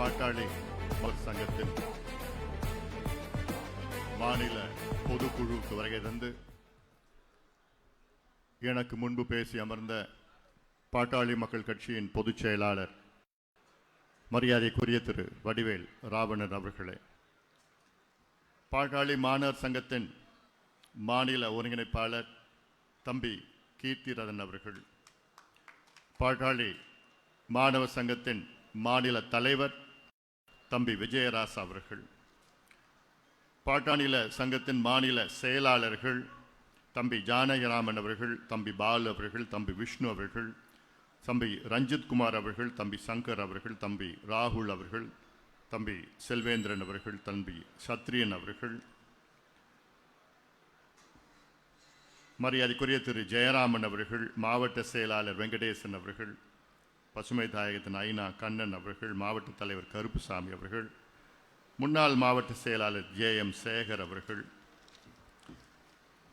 பாட்டாளி சங்கத்தின் மாநில பொதுக்குழுவுக்கு வருகை தந்து எனக்கு முன்பு பேசி அமர்ந்த பாட்டாளி மக்கள் கட்சியின் பொதுச் செயலாளர் மரியாதைக்குரிய திரு வடிவேல் ராவணன் அவர்களே, பாட்டாளி மாணவர் சங்கத்தின் மாநில ஒருங்கிணைப்பாளர் தம்பி கீர்த்திரதன் அவர்கள், பாட்டாளி மாணவர் சங்கத்தின் மாநில தலைவர் தம்பி விஜயராசா அவர்கள், பாட்டாளி சங்கத்தின் மாநில செயலாளர்கள் தம்பி ஜானகிராமன் அவர்கள், தம்பி பாலு அவர்கள், தம்பி விஷ்ணு அவர்கள், தம்பி ரஞ்சித் குமார் அவர்கள், தம்பி சங்கர் அவர்கள், தம்பி ராகுல் அவர்கள், தம்பி செல்வேந்திரன் அவர்கள், தம்பி சத்ரியன் அவர்கள், மரியாதைக்குரிய திரு ஜெயராமன் அவர்கள், மாவட்ட செயலாளர் வெங்கடேசன் அவர்கள், பசுமை தாயகத்தின் ஐநா கண்ணன் அவர்கள், மாவட்ட தலைவர் கருப்புசாமி அவர்கள், முன்னாள் மாவட்ட செயலாளர் JM சேகர் அவர்கள்,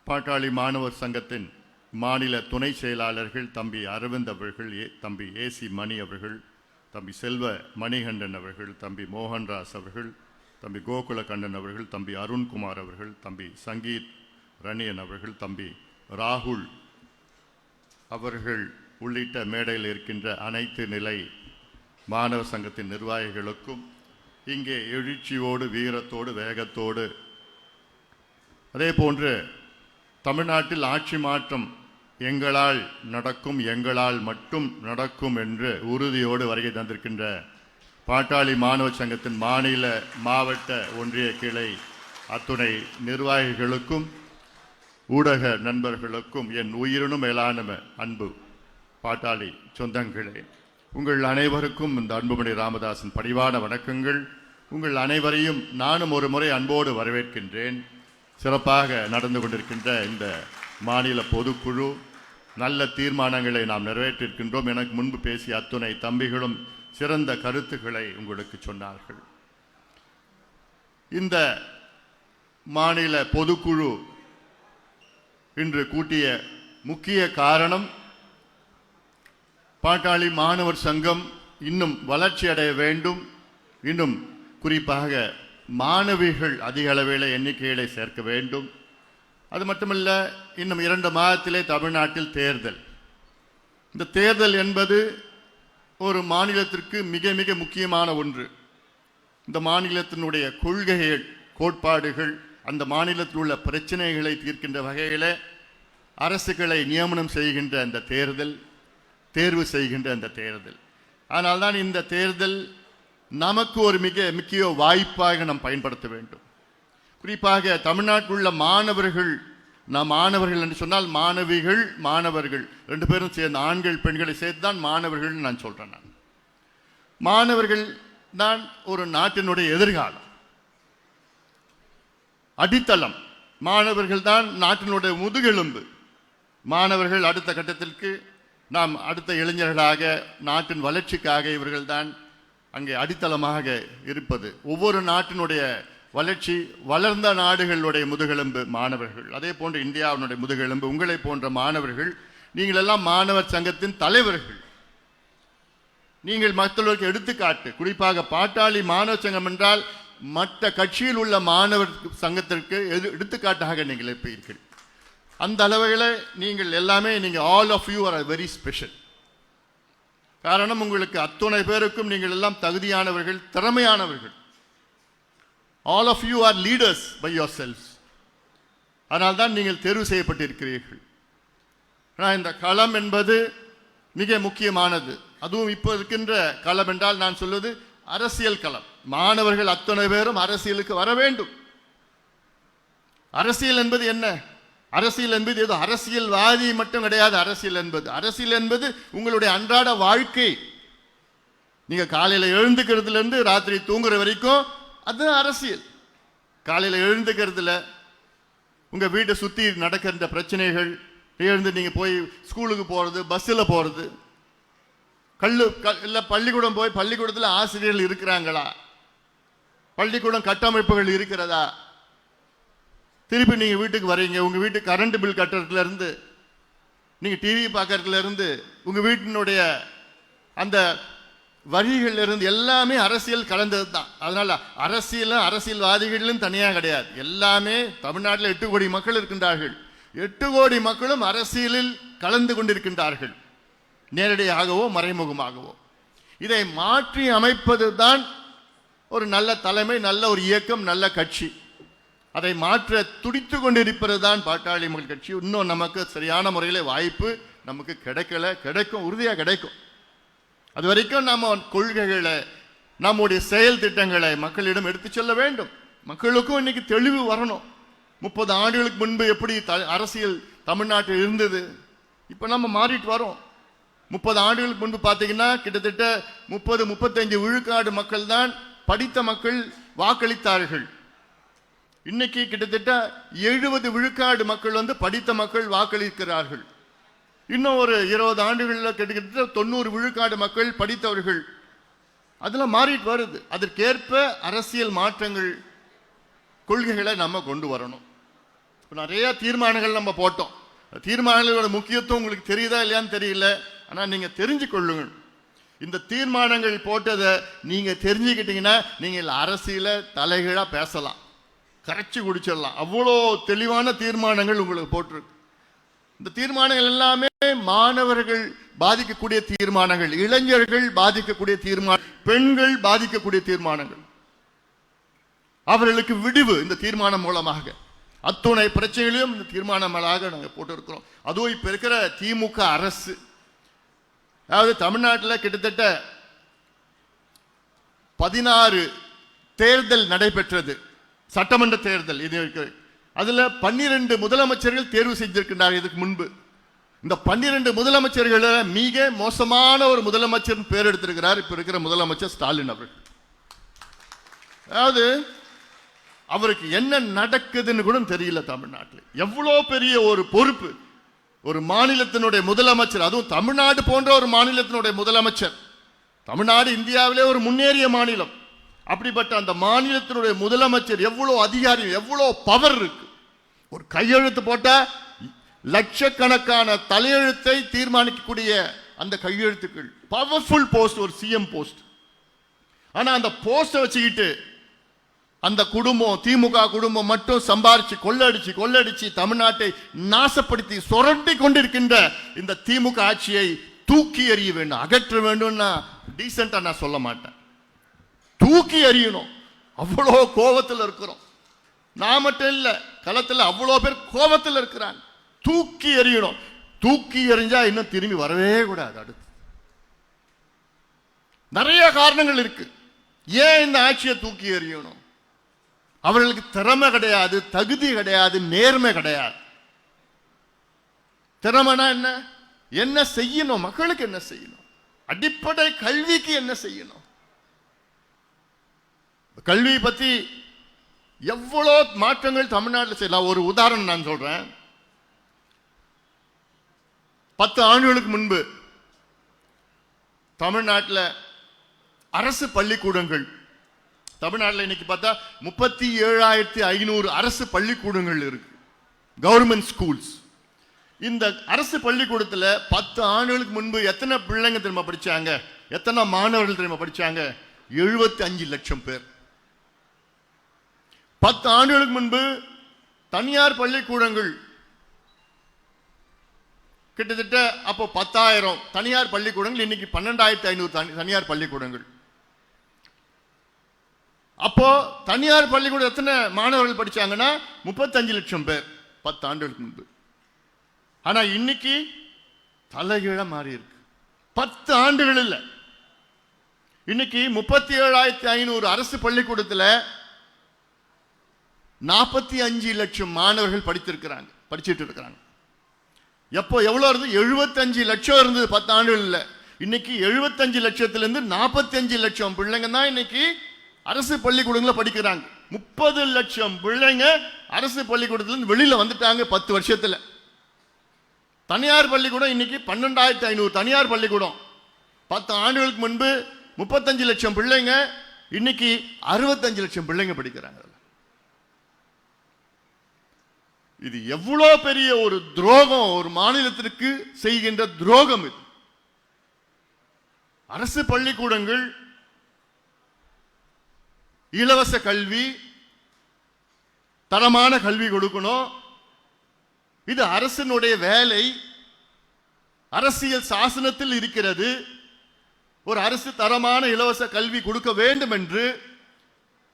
பாட்டாளி மாணவர் சங்கத்தின் மாநில துணை செயலாளர்கள் தம்பி அரவிந்த் அவர்கள், தம்பி AC மணி அவர்கள், தம்பி செல்வ மணிகண்டன் அவர்கள், தம்பி மோகன்ராஸ் அவர்கள், தம்பி கோகுலகண்ணன் அவர்கள், தம்பி அருண்குமார் அவர்கள், தம்பி சங்கீத் ரணியன் அவர்கள், தம்பி ராகுல் அவர்கள் உள்ளிட்ட மேடையில் இருக்கின்ற அனைத்து நிலை மாணவர் சங்கத்தின் நிர்வாகிகளுக்கும், இங்கே எழுச்சியோடு வீரத்தோடு வேகத்தோடு அதே போன்று தமிழ்நாட்டில் ஆட்சி மாற்றம் எங்களால் நடக்கும், எங்களால் மட்டும் நடக்கும் என்று உறுதியோடு வருகை தந்திருக்கின்ற பாட்டாளி மாணவர் சங்கத்தின் மாநில மாவட்ட ஒன்றிய கிளை அத்துணை நிர்வாகிகளுக்கும் ஊடக நண்பர்களுக்கும் என் உயிரினும் மேலான அன்பு பாட்டாளி சொந்தங்களே, உங்கள் அனைவருக்கும் இந்த அன்புமணி ராமதாசன் பணிவான வணக்கங்கள். உங்கள் அனைவரையும் நானும் ஒரு முறை அன்போடு வரவேற்கின்றேன். சிறப்பாக நடந்து கொண்டிருக்கின்ற இந்த மாநில பொதுக்குழு நல்ல தீர்மானங்களை நாம் நிறைவேற்றிருக்கின்றோம். எனக்கு முன்பு பேசிய அத்துணை தம்பிகளும் சிறந்த கருத்துக்களை உங்களுக்கு சொன்னார்கள். இந்த மாநில பொதுக்குழு இன்று கூட்டிய முக்கிய காரணம், பாட்டாளி மாணவர் சங்கம் இன்னும் வளர்ச்சி அடைய வேண்டும், இன்னும் குறிப்பாக மாணவிகள் அதிக அளவில் எண்ணிக்கைகளை சேர்க்க வேண்டும். அது மட்டுமல்ல, இன்னும் 2 மாதத்திலே தமிழ்நாட்டில் தேர்தல். இந்த தேர்தல் என்பது ஒரு மாநிலத்திற்கு மிக மிக முக்கியமான ஒன்று. இந்த மாநிலத்தினுடைய கொள்கைகள், கோட்பாடுகள், அந்த மாநிலத்தில் உள்ள பிரச்சனைகளை தீர்க்கின்ற வகையில் அரசுகளை நியமனம் செய்கின்ற அந்த தேர்தல், தேர்வு செய்கின்ற அந்த தேர்தல். அதனால்தான் இந்த தேர்தல் நமக்கு ஒரு மிக முக்கிய வாய்ப்பாக நாம் பயன்படுத்த வேண்டும். குறிப்பாக தமிழ்நாட்டில் உள்ள மாணவர்கள், நாம் மாணவர்கள் என்று சொன்னால் மாணவிகள் மாணவர்கள் 2 பேரும் சேர்ந்து, ஆண்கள் பெண்களை சேர்த்து தான் மாணவர்கள் நான் சொல்றேன். நான் மாணவர்கள் தான் ஒரு நாட்டினுடைய எதிர்காலம், அடித்தளம். மாணவர்கள் தான் நாட்டினுடைய முதுகெலும்பு. மாணவர்கள் அடுத்த கட்டத்திற்கு, நாம் அடுத்த இளைஞர்களாக, நாட்டின் வளர்ச்சிக்காக இவர்கள் தான் அங்கே அடித்தளமாக இருப்பது. ஒவ்வொரு நாட்டினுடைய வளர்ச்சி, வளர்ந்த நாடுகளுடைய முதுகெலும்பு மாணவர்கள். அதே போன்று இந்தியாவினுடைய முதுகெலும்பு உங்களை போன்ற மாணவர்கள். நீங்கள் எல்லாம் மாணவர் சங்கத்தின் தலைவர்கள். நீங்கள் மற்றவர்களுக்கு எடுத்துக்காட்டு. குறிப்பாக பாட்டாளி மாணவர் சங்கம் என்றால் மற்ற கட்சியில் உள்ள மாணவர் சங்கத்திற்கு எடுத்துக்காட்டாக நீங்கள் இருப்பீர்கள். அந்த அளவில் நீங்கள் எல்லாமே, நீங்கள் all of you are very special. காரணம், உங்களுக்கு அத்துணை பேருக்கும் நீங்கள் எல்லாம் தகுதியானவர்கள், திறமையானவர்கள். All of you are leaders by yourselves. அதனால்தான் நீங்கள் தேர்வு செய்யப்பட்டிருக்கிறீர்கள். ஆனால் இந்த களம் என்பது மிக முக்கியமானது. அதுவும் இப்போ இருக்கின்ற களம் என்றால் நான் சொல்வது அரசியல் களம். மாணவர்கள் அத்தனை பேரும் அரசியலுக்கு வர வேண்டும். அரசியல் என்பது என்ன? அரசியல் என்பது ஏதோ அரசியல்வாதி மட்டும் கிடையாது. அரசியல் என்பது உங்களுடைய அன்றாட வாழ்க்கை. நீங்க காலையில் எழுந்துக்கிறதுல இருந்து ராத்திரி தூங்குற வரைக்கும் அது அரசியல். காலையில் எழுந்துக்கிறதுல உங்க வீட்டை சுத்தி நடக்கின்ற பிரச்சனைகள், எழுந்து நீங்க போய் ஸ்கூலுக்கு போறது, பஸ்ஸில் போறது, இல்லை பள்ளிக்கூடம் போய் பள்ளிக்கூடத்தில் ஆசிரியர்கள் இருக்கிறாங்களா, பள்ளிக்கூடம் கட்டமைப்புகள் இருக்கிறதா, திருப்பி நீங்கள் வீட்டுக்கு வரீங்க, உங்கள் வீட்டுக்கு கரண்ட் பில் கட்டுறதுல இருந்து, நீங்கள் டிவி பார்க்கறதுல இருந்து, உங்கள் வீட்டினுடைய அந்த வரிகள் இருந்து எல்லாமே அரசியல் கலந்தது தான். அதனால அரசியல்வாதிகளும் தனியாக கிடையாது. எல்லாமே தமிழ்நாட்டில் 8 கோடி மக்கள் இருக்கின்றார்கள். 8 கோடி மக்களும் அரசியலில் கலந்து கொண்டிருக்கின்றார்கள், நேரடியாகவோ மறைமுகமாகவோ. இதை மாற்றி அமைப்பது தான் ஒரு நல்ல தலைமை, நல்ல ஒரு இயக்கம், நல்ல கட்சி. அதை மாற்ற துடித்து கொண்டிருப்பது தான் பாட்டாளி மக்கள் கட்சி. இன்னும் நமக்கு சரியான முறையில் வாய்ப்பு நமக்கு கிடைக்கல, கிடைக்கும், உறுதியாக கிடைக்கும். அது வரைக்கும் நம்ம கொள்கைகளை, நம்முடைய செயல் திட்டங்களை மக்களிடம் எடுத்து செல்ல வேண்டும். மக்களுக்கும் இன்னைக்கு தெளிவு வரணும். 30 ஆண்டுகளுக்கு முன்பு எப்படி அரசியல் தமிழ்நாட்டில் இருந்தது, இப்போ நம்ம மாறிட்டு வரோம். 30 ஆண்டுகளுக்கு முன்பு பார்த்தீங்கன்னா கிட்டத்தட்ட 30-35 விழுக்காடு மக்கள் தான் படித்த மக்கள் வாக்களித்தார்கள். இன்னைக்கு கிட்டத்தட்ட 70 விழுக்காடு மக்கள் படித்த மக்கள் வாக்களிக்கிறார்கள். இன்னும் ஒரு 20 ஆண்டுகளில் கிட்டத்தட்ட 90 விழுக்காடு மக்கள் படித்தவர்கள். அதெல்லாம் மாறிட்டு வருது. அதற்கேற்ப அரசியல் மாற்றங்கள், கொள்கைகளை நம்ம கொண்டு வரணும். நிறைய தீர்மானங்கள் நம்ம போட்டோம். தீர்மானங்களோட முக்கியத்துவம் உங்களுக்கு தெரியுதா இல்லையான்னு தெரியல. ஆனால் நீங்கள் தெரிஞ்சு கொள்ளுங்கள். இந்த தீர்மானங்கள் போட்டதை நீங்கள் தெரிஞ்சுக்கிட்டீங்கன்னா நீங்கள் அரசியல தலைகீழாக பேசலாம், கரைச்சி குடிச்சிடலாம். அவ்வளோ தெளிவான தீர்மானங்கள் உங்களுக்கு போட்டிருக்கு. இந்த தீர்மானங்கள் எல்லாமே மாணவர்கள் பாதிக்கக்கூடிய தீர்மானங்கள், இளைஞர்கள் பாதிக்கக்கூடிய தீர்மானம், பெண்கள் பாதிக்கக்கூடிய தீர்மானங்கள். அவர்களுக்கு விடிவு இந்த தீர்மானம் மூலமாக. அத்துணை பிரச்சனைகளையும் இந்த தீர்மானங்களாக நாங்கள் போட்டிருக்கிறோம். அதுவும் இப்ப இருக்கிற திமுக அரசு, அதாவது தமிழ்நாட்டில் கிட்டத்தட்ட 16 தேர்தல் நடைபெற்றது, சட்டமன்ற தேர்தல். இது அதுல 12 முதலமைச்சர்கள் தேர்வு செய்திருக்கின்றார் இதுக்கு முன்பு. இந்த 12 முதலமைச்சர்கள் மிக மோசமான ஒரு முதலமைச்சர் பேர் எடுத்திருக்கிறார் இப்ப இருக்கிற முதலமைச்சர் ஸ்டாலின் அவர்கள். அதாவது அவருக்கு என்ன நடக்குதுன்னு கூட தெரியல. தமிழ்நாட்டில் எவ்வளோ பெரிய ஒரு பொறுப்பு, ஒரு மாநிலத்தினுடைய முதலமைச்சர், அதுவும் தமிழ்நாடு போன்ற ஒரு மாநிலத்தினுடைய முதலமைச்சர். தமிழ்நாடு இந்தியாவிலே ஒரு முன்னேறிய மாநிலம். அப்படிப்பட்ட அந்த மாநிலத்தினுடைய முதலமைச்சர் எவ்வளோ அதிகாரி, எவ்வளோ பவர் இருக்கு. ஒரு கையெழுத்து போட்டா லட்சக்கணக்கான தலையெழுத்தை தீர்மானிக்கக்கூடிய அந்த கையெழுத்துக்கள், பவர்ஃபுல் போஸ்ட், ஒரு சிஎம் போஸ்ட். ஆனா அந்த போஸ்ட வச்சுக்கிட்டு அந்த குடும்பம், திமுக குடும்பம் மட்டும் சம்பாரிச்சு கொள்ளடிச்சு தமிழ்நாட்டை நாசப்படுத்தி சுரண்டி கொண்டிருக்கின்ற இந்த திமுக ஆட்சியை தூக்கி எறிய வேண்டும், அகற்ற வேண்டும். டீசென்டா நான் சொல்ல மாட்டேன், தூக்கி எறியணும். அவ்வளோ கோபத்தில் இருக்கிறோம். நான் மட்டும் இல்ல, களத்தில் அவ்வளோ பேர் கோபத்தில் இருக்கிறாங்க. தூக்கி எறியணும். தூக்கி எறிஞ்சா இன்னும் திரும்பி வரவே கூடாது. அடுத்து நிறைய காரணங்கள் இருக்கு ஏன் இந்த ஆட்சியை தூக்கி எறியணும். அவர்களுக்கு திறமை கிடையாது, தகுதி கிடையாது, நேர்மை கிடையாது. திறமைனா என்ன, என்ன செய்யணும், மக்களுக்கு என்ன செய்யணும், அடிப்படை கல்விக்கு என்ன செய்யணும். கல்வி பத்தி எவ்வளோ மாற்றங்கள் தமிழ்நாட்டில் செய்யலாம். ஒரு உதாரணம் நான் சொல்றேன். 10 ஆண்டுகளுக்கு முன்பு தமிழ்நாட்டில் அரசு பள்ளிக்கூடங்கள், தமிழ்நாட்டில் இன்னைக்கு பார்த்தா 37,500 அரசு பள்ளிக்கூடங்கள் இருக்கு, கவர்மெண்ட் ஸ்கூல்ஸ். இந்த அரசு பள்ளிக்கூடத்தில் 10 ஆண்டுகளுக்கு முன்பு எத்தனை பிள்ளைங்க தெரியுமா படிச்சாங்க, எத்தனை மாணவர்கள் தெரியுமா படிச்சாங்க? 75 லட்சம் பேர். 10 ஆண்டுகளுக்கு முன்பு தனியார் பள்ளிக்கூடங்கள் கிட்டத்தட்ட அப்போ 10,000 தனியார் பள்ளிக்கூடங்கள், இன்னைக்கு 12,500 தனியார் பள்ளிக்கூடங்கள். அப்போ தனியார் பள்ளிக்கூடம் எத்தனை மாணவர்கள் படிச்சாங்கன்னா 35 லட்சம் பேர் 10 ஆண்டுகளுக்கு முன்பு. ஆனா இன்னைக்கு தலைகீழ மாறி இருக்கு. 10 ஆண்டுகள் இல்ல, இன்னைக்கு 37,500 அரசு பள்ளிக்கூடத்தில் 45 லட்சம் மாணவர்கள் படிச்சிட்டு இருக்கிறாங்க. எப்போ எவ்வளவு இருந்து 75 லட்சம் இருந்தது 10 ஆண்டுகள் இல்ல. இன்னைக்கு 75 லட்சத்திலிருந்து 45 லட்சம் பிள்ளைங்க தான் இன்னைக்கு அரசு பள்ளிக்கூடங்கள படிக்கிறாங்க. 30 லட்சம் பிள்ளைங்க அரசு பள்ளிக்கூடத்திலிருந்து வெளியில வந்துட்டாங்க 10 வருஷத்துல. தனியார் பள்ளிக்கூடம் இன்னைக்கு 12,500 தனியார் பள்ளிக்கூடம். 10 ஆண்டுகளுக்கு முன்பு 35 லட்சம் பிள்ளைங்க, இன்னைக்கு 65 லட்சம் பிள்ளைங்க படிக்கிறாங்க. இது எவ்வளவு பெரிய ஒரு துரோகம், ஒரு மாநிலத்திற்கு செய்கின்ற துரோகம் இது. அரசு பள்ளிக்கூடங்கள், இலவச கல்வி, தரமான கல்வி கொடுக்கணும். இது அரசினுடைய வேலை. அரசியல் சாசனத்தில் இருக்கிறது. ஒரு அரசு தரமான இலவச கல்வி கொடுக்க வேண்டும் என்று.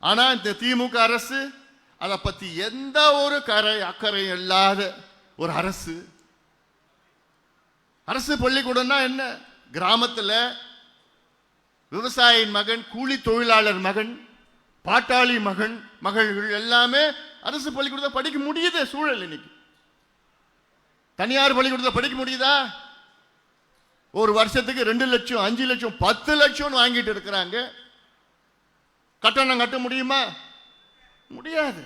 ஆனா இந்த திமுக அரசு அதை பத்தி எந்த ஒரு அக்கறை இல்லாத ஒரு அரசு. அரசு பள்ளிக்கூடம்னா என்ன? கிராமத்தில் விவசாயியின் மகன், கூலி தொழிலாளர் மகன், பாட்டாளி மகன், மகள்கள் எல்லாமே அரசு பள்ளிக்கூடத்தை படிக்க முடியுது சூழல். இன்னைக்கு தனியார் பள்ளிக்கூடத்தை படிக்க முடியுதா? ஒரு வருஷத்துக்கு 2 லட்சம், 5 லட்சம், 10 லட்சம் வாங்கிட்டு இருக்கிறாங்க. கட்டணம் கட்ட முடியுமா? முடியாது.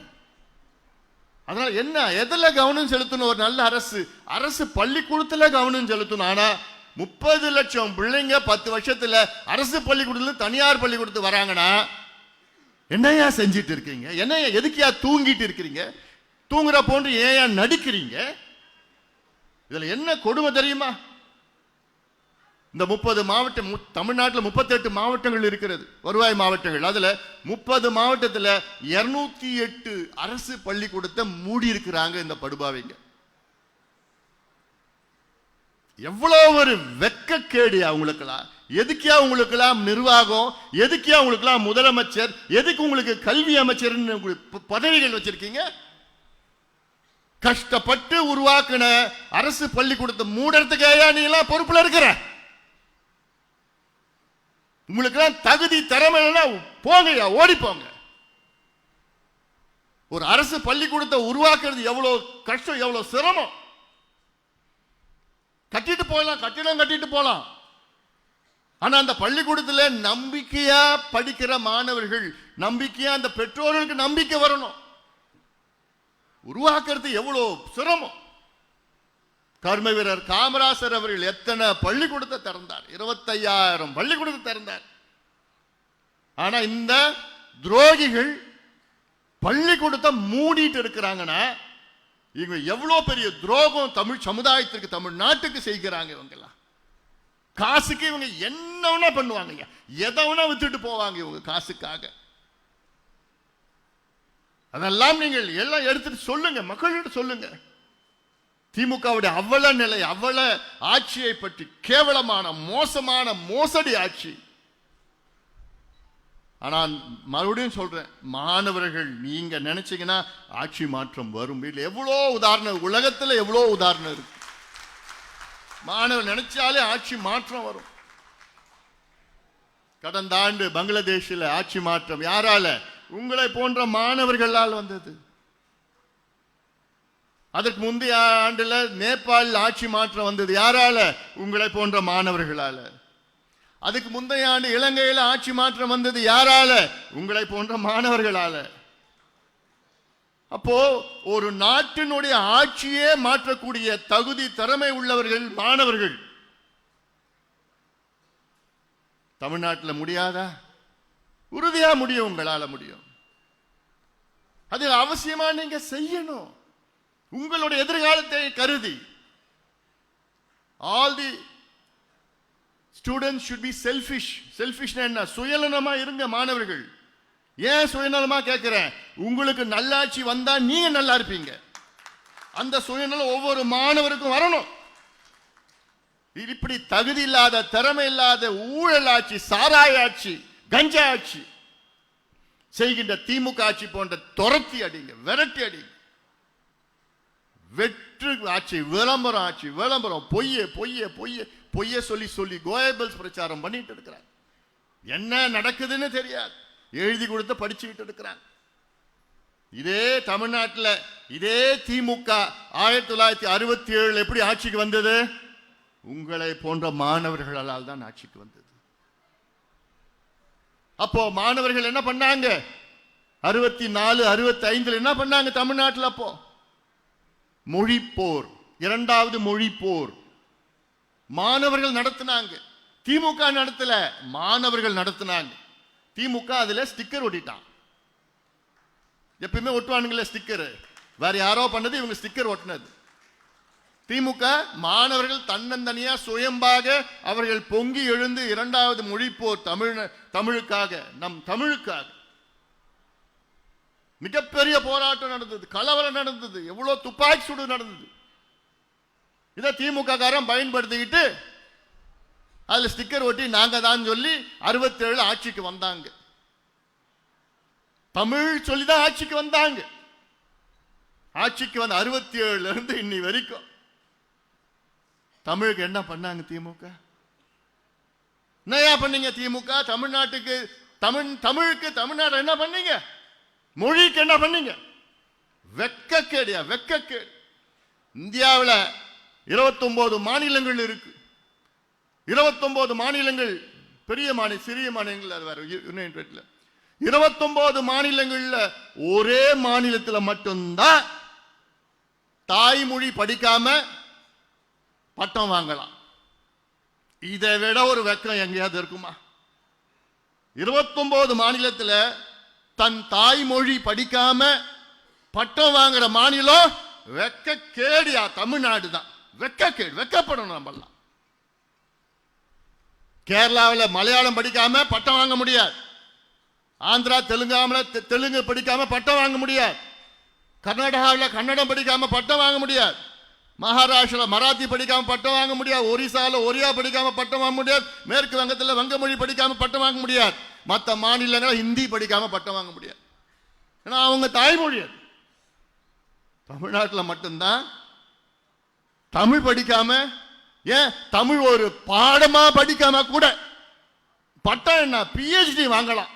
அதனால என்ன, எதில் கவனம் செலுத்தணும்? ஒரு நல்ல அரசு அரசு பள்ளிக்கூடத்தில் கவனம் செலுத்தணும். ஆனா 30 லட்சம் பிள்ளைங்க 10 வருஷத்துல அரசு பள்ளிக்கூடத்துல தனியார் பள்ளிக்கூடத்துக்கு வராங்கன்னா என்னையா செஞ்சிட்டு இருக்கீங்க? என்னையா எதுக்கியா தூங்கிட்டு இருக்கிறீங்க? தூங்குற போன்று ஏன் நடிக்கிறீங்க? இதுல என்ன கொடுமை தெரியுமா? இந்த 30 மாவட்டம், தமிழ்நாட்டில் 38 மாவட்டங்கள் இருக்கிறது, வருவாய் மாவட்டங்கள். அதுல 30 மாவட்டத்தில் 208 அரசு பள்ளிக்கூடத்தை மூடி இருக்கிறாங்க இந்த படுபாவிங்க. எவ்வளவு ஒரு வெட்கக்கேடு அவங்களுக்கெல்லாம். எதுக்கே அவங்களுக்கெல்லாம் நிர்வாகம்? எதுக்கே அவங்களுக்கெல்லாம் முதலமைச்சர்? எதுக்கு உங்களுக்கு கல்வி அமைச்சர் பதவிகள் வச்சிருக்கீங்க? கஷ்டப்பட்டு உருவாக்கின அரசு பள்ளிக்கூடத்தை மூடறதுக்கேயா நீ எல்லாம் பொறுப்புல இருக்கிற? உங்களுக்கு தகுதி திறமை போங்க, ஓடி போங்க. ஒரு அரசு பள்ளிக்கூடத்தை உருவாக்குறது எவ்வளவு கஷ்டம், எவ்வளவு சிரமம். கட்டிட்டு போகலாம், கட்டிடம் கட்டிட்டு போகலாம். ஆனா அந்த பள்ளிக்கூடத்தில் நம்பிக்கையா படிக்கிற மாணவர்கள், நம்பிக்கையா அந்த பெற்றோர்களுக்கு நம்பிக்கை வரணும். உருவாக்குறது எவ்வளவு சிரமம். கர்ம வீரர் காமராசர் அவர்கள் எத்தனை பள்ளிக்கூடத்தை திறந்தார்? 25,000 பள்ளிக்கூடத்தை திறந்தார். ஆனா இந்த துரோகிகள் பள்ளிக்கூடத்தை மூடிட்டு இருக்கிறாங்கன்னா இவங்க எவ்வளவு பெரிய துரோகம் தமிழ் சமுதாயத்திற்கு, தமிழ்நாட்டுக்கு செய்கிறாங்க. இவங்க எல்லாம் காசுக்கு இவங்க என்ன பண்ணுவாங்க, எதை வித்துட்டு போவாங்க இவங்க காசுக்காக. அதெல்லாம் நீங்கள் எல்லாம் எடுத்துட்டு சொல்லுங்க, மக்களிடம் சொல்லுங்க. திமுகவுடைய அவல நிலை, அவல ஆட்சியை பற்றி, கேவலமான மோசமான மோசடி ஆட்சி. ஆனால் மறுபடியும் சொல்றேன், மாணவர்கள் நீங்க நினைச்சீங்கன்னா ஆட்சி மாற்றம் வரும். எவ்வளோ உதாரணம், உலகத்தில் எவ்வளோ உதாரணம் இருக்கு. மாணவர் நினைச்சாலே ஆட்சி மாற்றம் வரும். கடந்த ஆண்டு பங்களாதேஷில் ஆட்சி மாற்றம் யாரால? உங்களை போன்ற மாணவர்களால் வந்தது. அதற்கு முந்தைய ஆண்டுல நேபாளில் ஆட்சி மாற்றம் வந்தது யாரால? உங்களை போன்ற மாணவர்களால. அதுக்கு முந்தைய ஆண்டு இலங்கையில் ஆட்சி மாற்றம் வந்தது யாரால? உங்களை போன்ற மாணவர்களால. அப்போ ஒரு நாட்டினுடைய ஆட்சியே மாற்றக்கூடிய தகுதி திறமை உள்ளவர்கள் மாணவர்கள். தமிழ்நாட்டில் முடியாதா? உறுதியா முடியும், உங்களால முடியும். அது அவசியமா நீங்க செய்யணும். உங்களுடைய எதிர்காலத்தை கருதி. All the students should be selfish. Selfish என்ன? சுயநலமா இருங்க மாணவர்கள். ஏன் சுயநலமா கேட்கிறேன்? உங்களுக்கு நல்லாட்சி வந்தா நீங்க நல்லா இருப்பீங்க. அந்த சுயநலம் ஒவ்வொரு மாணவருக்கும் வரணும். இப்படி தகுதி இல்லாத, திறமை இல்லாத ஊழல் ஆட்சி, சாராய ஆட்சி, கஞ்சா ஆட்சி செய்கின்ற திமுக ஆட்சி போன்ற துரத்தி அடிங்க, விரட்டி அடிங்க. வெற்று ஆட்சி, விளம்பரம் ஆட்சி, விளம்பரம், பொய்ய பொய்ய பொய்ய பொய்ய சொல்லி சொல்லி கோயபல்ஸ் பிரச்சாரம் பண்ணிட்டு இருக்கிறார். என்ன நடக்குதுன்னு தெரியாது, எழுதி கொடுத்து படிச்சுக்கிட்டு இருக்கிறாங்க. இதே தமிழ்நாட்டில் இதே திமுக 1967 எப்படி ஆட்சிக்கு வந்தது? உங்களை போன்ற மாணவர்களால் தான் ஆட்சிக்கு வந்தது. அப்போ மாணவர்கள் என்ன பண்ணாங்க? 64, 65 என்ன பண்ணாங்க தமிழ்நாட்டில்? அப்போ மொழிப்போர், இரண்டாவது மொழிப்போர் மாணவர்கள் நடத்தினாங்க. திமுக நடத்தல, மாணவர்கள் நடத்தினாங்க. திமுக அதுல ஸ்டிக்கர் ஒட்டிட்டான். எப்பயுமே ஒட்டுவானுங்களே ஸ்டிக்கர், வேற யாரோ பண்ணது, இவங்க ஸ்டிக்கர் ஒட்டினது. திமுக மாணவர்கள் தன்னந்தனியா சுயம்பாக அவர்கள் பொங்கி எழுந்து இரண்டாவது மொழிப்போர் தமிழுக்காக, நம் தமிழுக்காக மிகப்பெரிய போராட்டம் நடந்தது, கலவரம் நடந்தது, எவ்வளவு துப்பாக்கி சூடு நடந்தது. இதை திமுக காரன் பயன்படுத்திக்கிட்டு அதுல ஸ்டிக்கர் ஒட்டி நாங்க தான் சொல்லி 67 ஆட்சிக்கு வந்தாங்க. தமிழ் சொல்லிதான் ஆட்சிக்கு வந்தாங்க. ஆட்சிக்கு வந்த 67 இருந்து இன்னி வரைக்கும் தமிழுக்கு என்ன பண்ணாங்க திமுக? என்னையா பண்ணீங்க திமுக? தமிழ்நாட்டுக்கு தமிழுக்கு தமிழ்நாடு என்ன பண்ணீங்க? மொழிக்கு என்ன பண்ணீங்க? வெக்கக்கேடியா, வெக்கக்கேடு. இந்தியாவில் 29 மாநிலங்கள் இருக்கு. 29 மாநிலங்கள், பெரிய மாநில சிறிய மாநிலங்கள், யூனியன் டெரிட்டரியில 29 மாநிலங்கள்ல ஒரே மாநிலத்தில் மட்டும்தான் தாய்மொழி படிக்காம பட்டம் வாங்கலாம். இதை விட ஒரு வெக்கம் எங்கேயாவது இருக்குமா? 29 மாநிலத்தில் தன் தாய்மொழி படிக்காம பட்டம் வாங்குற மாநிலம் வெக்கக்கேடியா தமிழ்நாடு தான். வெக்கக்கேடு, வெக்கப்படணும். நம்மலாம் கேரளாவில் மலையாளம் படிக்காம பட்டம் வாங்க முடியாது. ஆந்திரா தெலுங்கு படிக்காம பட்டம் வாங்க முடியாது. கர்நாடகாவில் கன்னடம் படிக்காம பட்டம் வாங்க முடியாது. மகாராஷ்டிராவில் மராத்தி படிக்காம பட்டம் வாங்க முடியாது. ஒரிசாவில் ஒரியா படிக்காம பட்டம் வாங்க முடியாது. மேற்கு வங்கத்தில் வங்க மொழி படிக்காம பட்டம் வாங்க முடியாது. மற்ற மாநிலங்களில் ஹிந்தி படிக்காம பட்டம் வாங்க முடியாது. ஏன்னா அவங்க தாய்மொழி. தமிழ்நாட்டில் மட்டும்தான் தமிழ் படிக்காம, ஏன் தமிழ் ஒரு பாடமா படிக்காம கூட பட்டம் என்ன PhD வாங்கலாம்.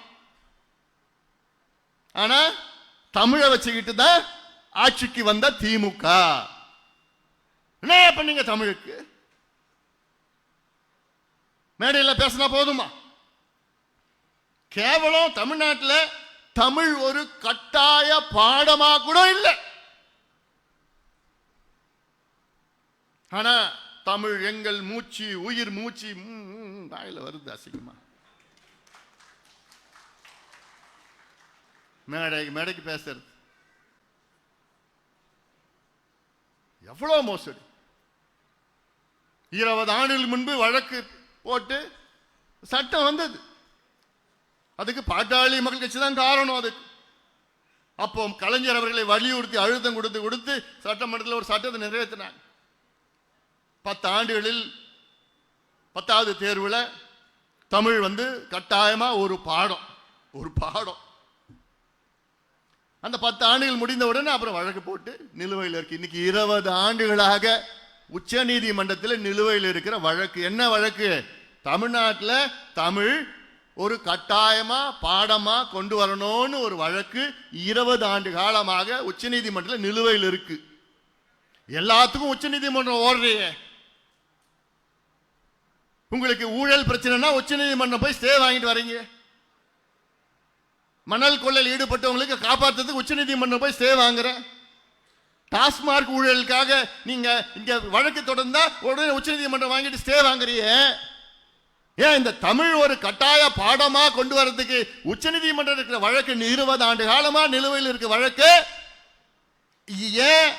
ஆனா தமிழை வச்சுக்கிட்டு தான் ஆட்சிக்கு வந்த திமுக. என்ன பண்ணீங்க தமிழுக்கு? மேடையில் பேசினா போதுமா? கேவலம் தமிழ்நாட்டில் தமிழ் ஒரு கட்டாய பாடமா கூட இல்லை. ஆனா தமிழ் எங்கள் மூச்சு, உயிர் மூச்சு, வாயில வருது அசிங்கமா. மேடைக்கு பேசுறது எவ்வளவு மோசடி. 20 ஆண்டுகள் முன்பு வழக்கு போட்டு சட்டம் வந்தது. அதுக்கு பாட்டாளி மக்கள் கட்சி தான் காரணம். அதுக்கு அப்போ கலைஞர் அவர்களை வலியுறுத்தி அழுத்தம் கொடுத்து சட்டமன்றத்தில் ஒரு சட்டத்தை நிறைவேற்றினாங்க. 10 ஆண்டுகளில் 10வது தேர்வுல தமிழ் கட்டாயமா ஒரு பாடம். அந்த 10 ஆண்டுகள் முடிந்த உடனே அப்புறம் வழக்கு போட்டு நிலுவையில் இருக்கு. இன்னைக்கு 20 ஆண்டுகளாக உச்ச நீதிமன்றத்தில் நிலுவையில் இருக்கிற வழக்கு. என்ன வழக்கு? தமிழ்நாட்டில் தமிழ் ஒரு கட்டாயமா பாடமா கொண்டு வரணும்னு ஒரு வழக்கு 20 ஆண்டு காலமாக உச்ச நீதிமன்றத்தில் நிலுவையில் இருக்கு. எல்லாத்துக்கும் உச்ச நீதிமன்றம் ஓடுறீங்க. உங்களுக்கு ஊழல் பிரச்சனைனா உச்ச நீதிமன்றம் போய் ஸ்டே வாங்கிட்டு வரீங்க. மணல் கொள்ளையில் ஈடுபட்டவங்களுக்கு காப்பாற்றுறதுக்கு உச்ச நீதிமன்றம் போய் ஸ்டே வாங்குற. டாஸ்மார்க் ஊழலுக்காக நீங்க இங்க வழக்கு தொடர்ந்தா உடனே உச்ச நீதிமன்றம் வாங்கிட்டு ஸ்டே வாங்குறீங்க. ஏன் இந்த தமிழ் ஒரு கட்டாய பாடமா கொண்டு வரதுக்கு உச்ச நீதிமன்றம் இருக்கிற வழக்கு 20 ஆண்டு காலமா நிலுவையில் இருக்க வழக்கு ஏன்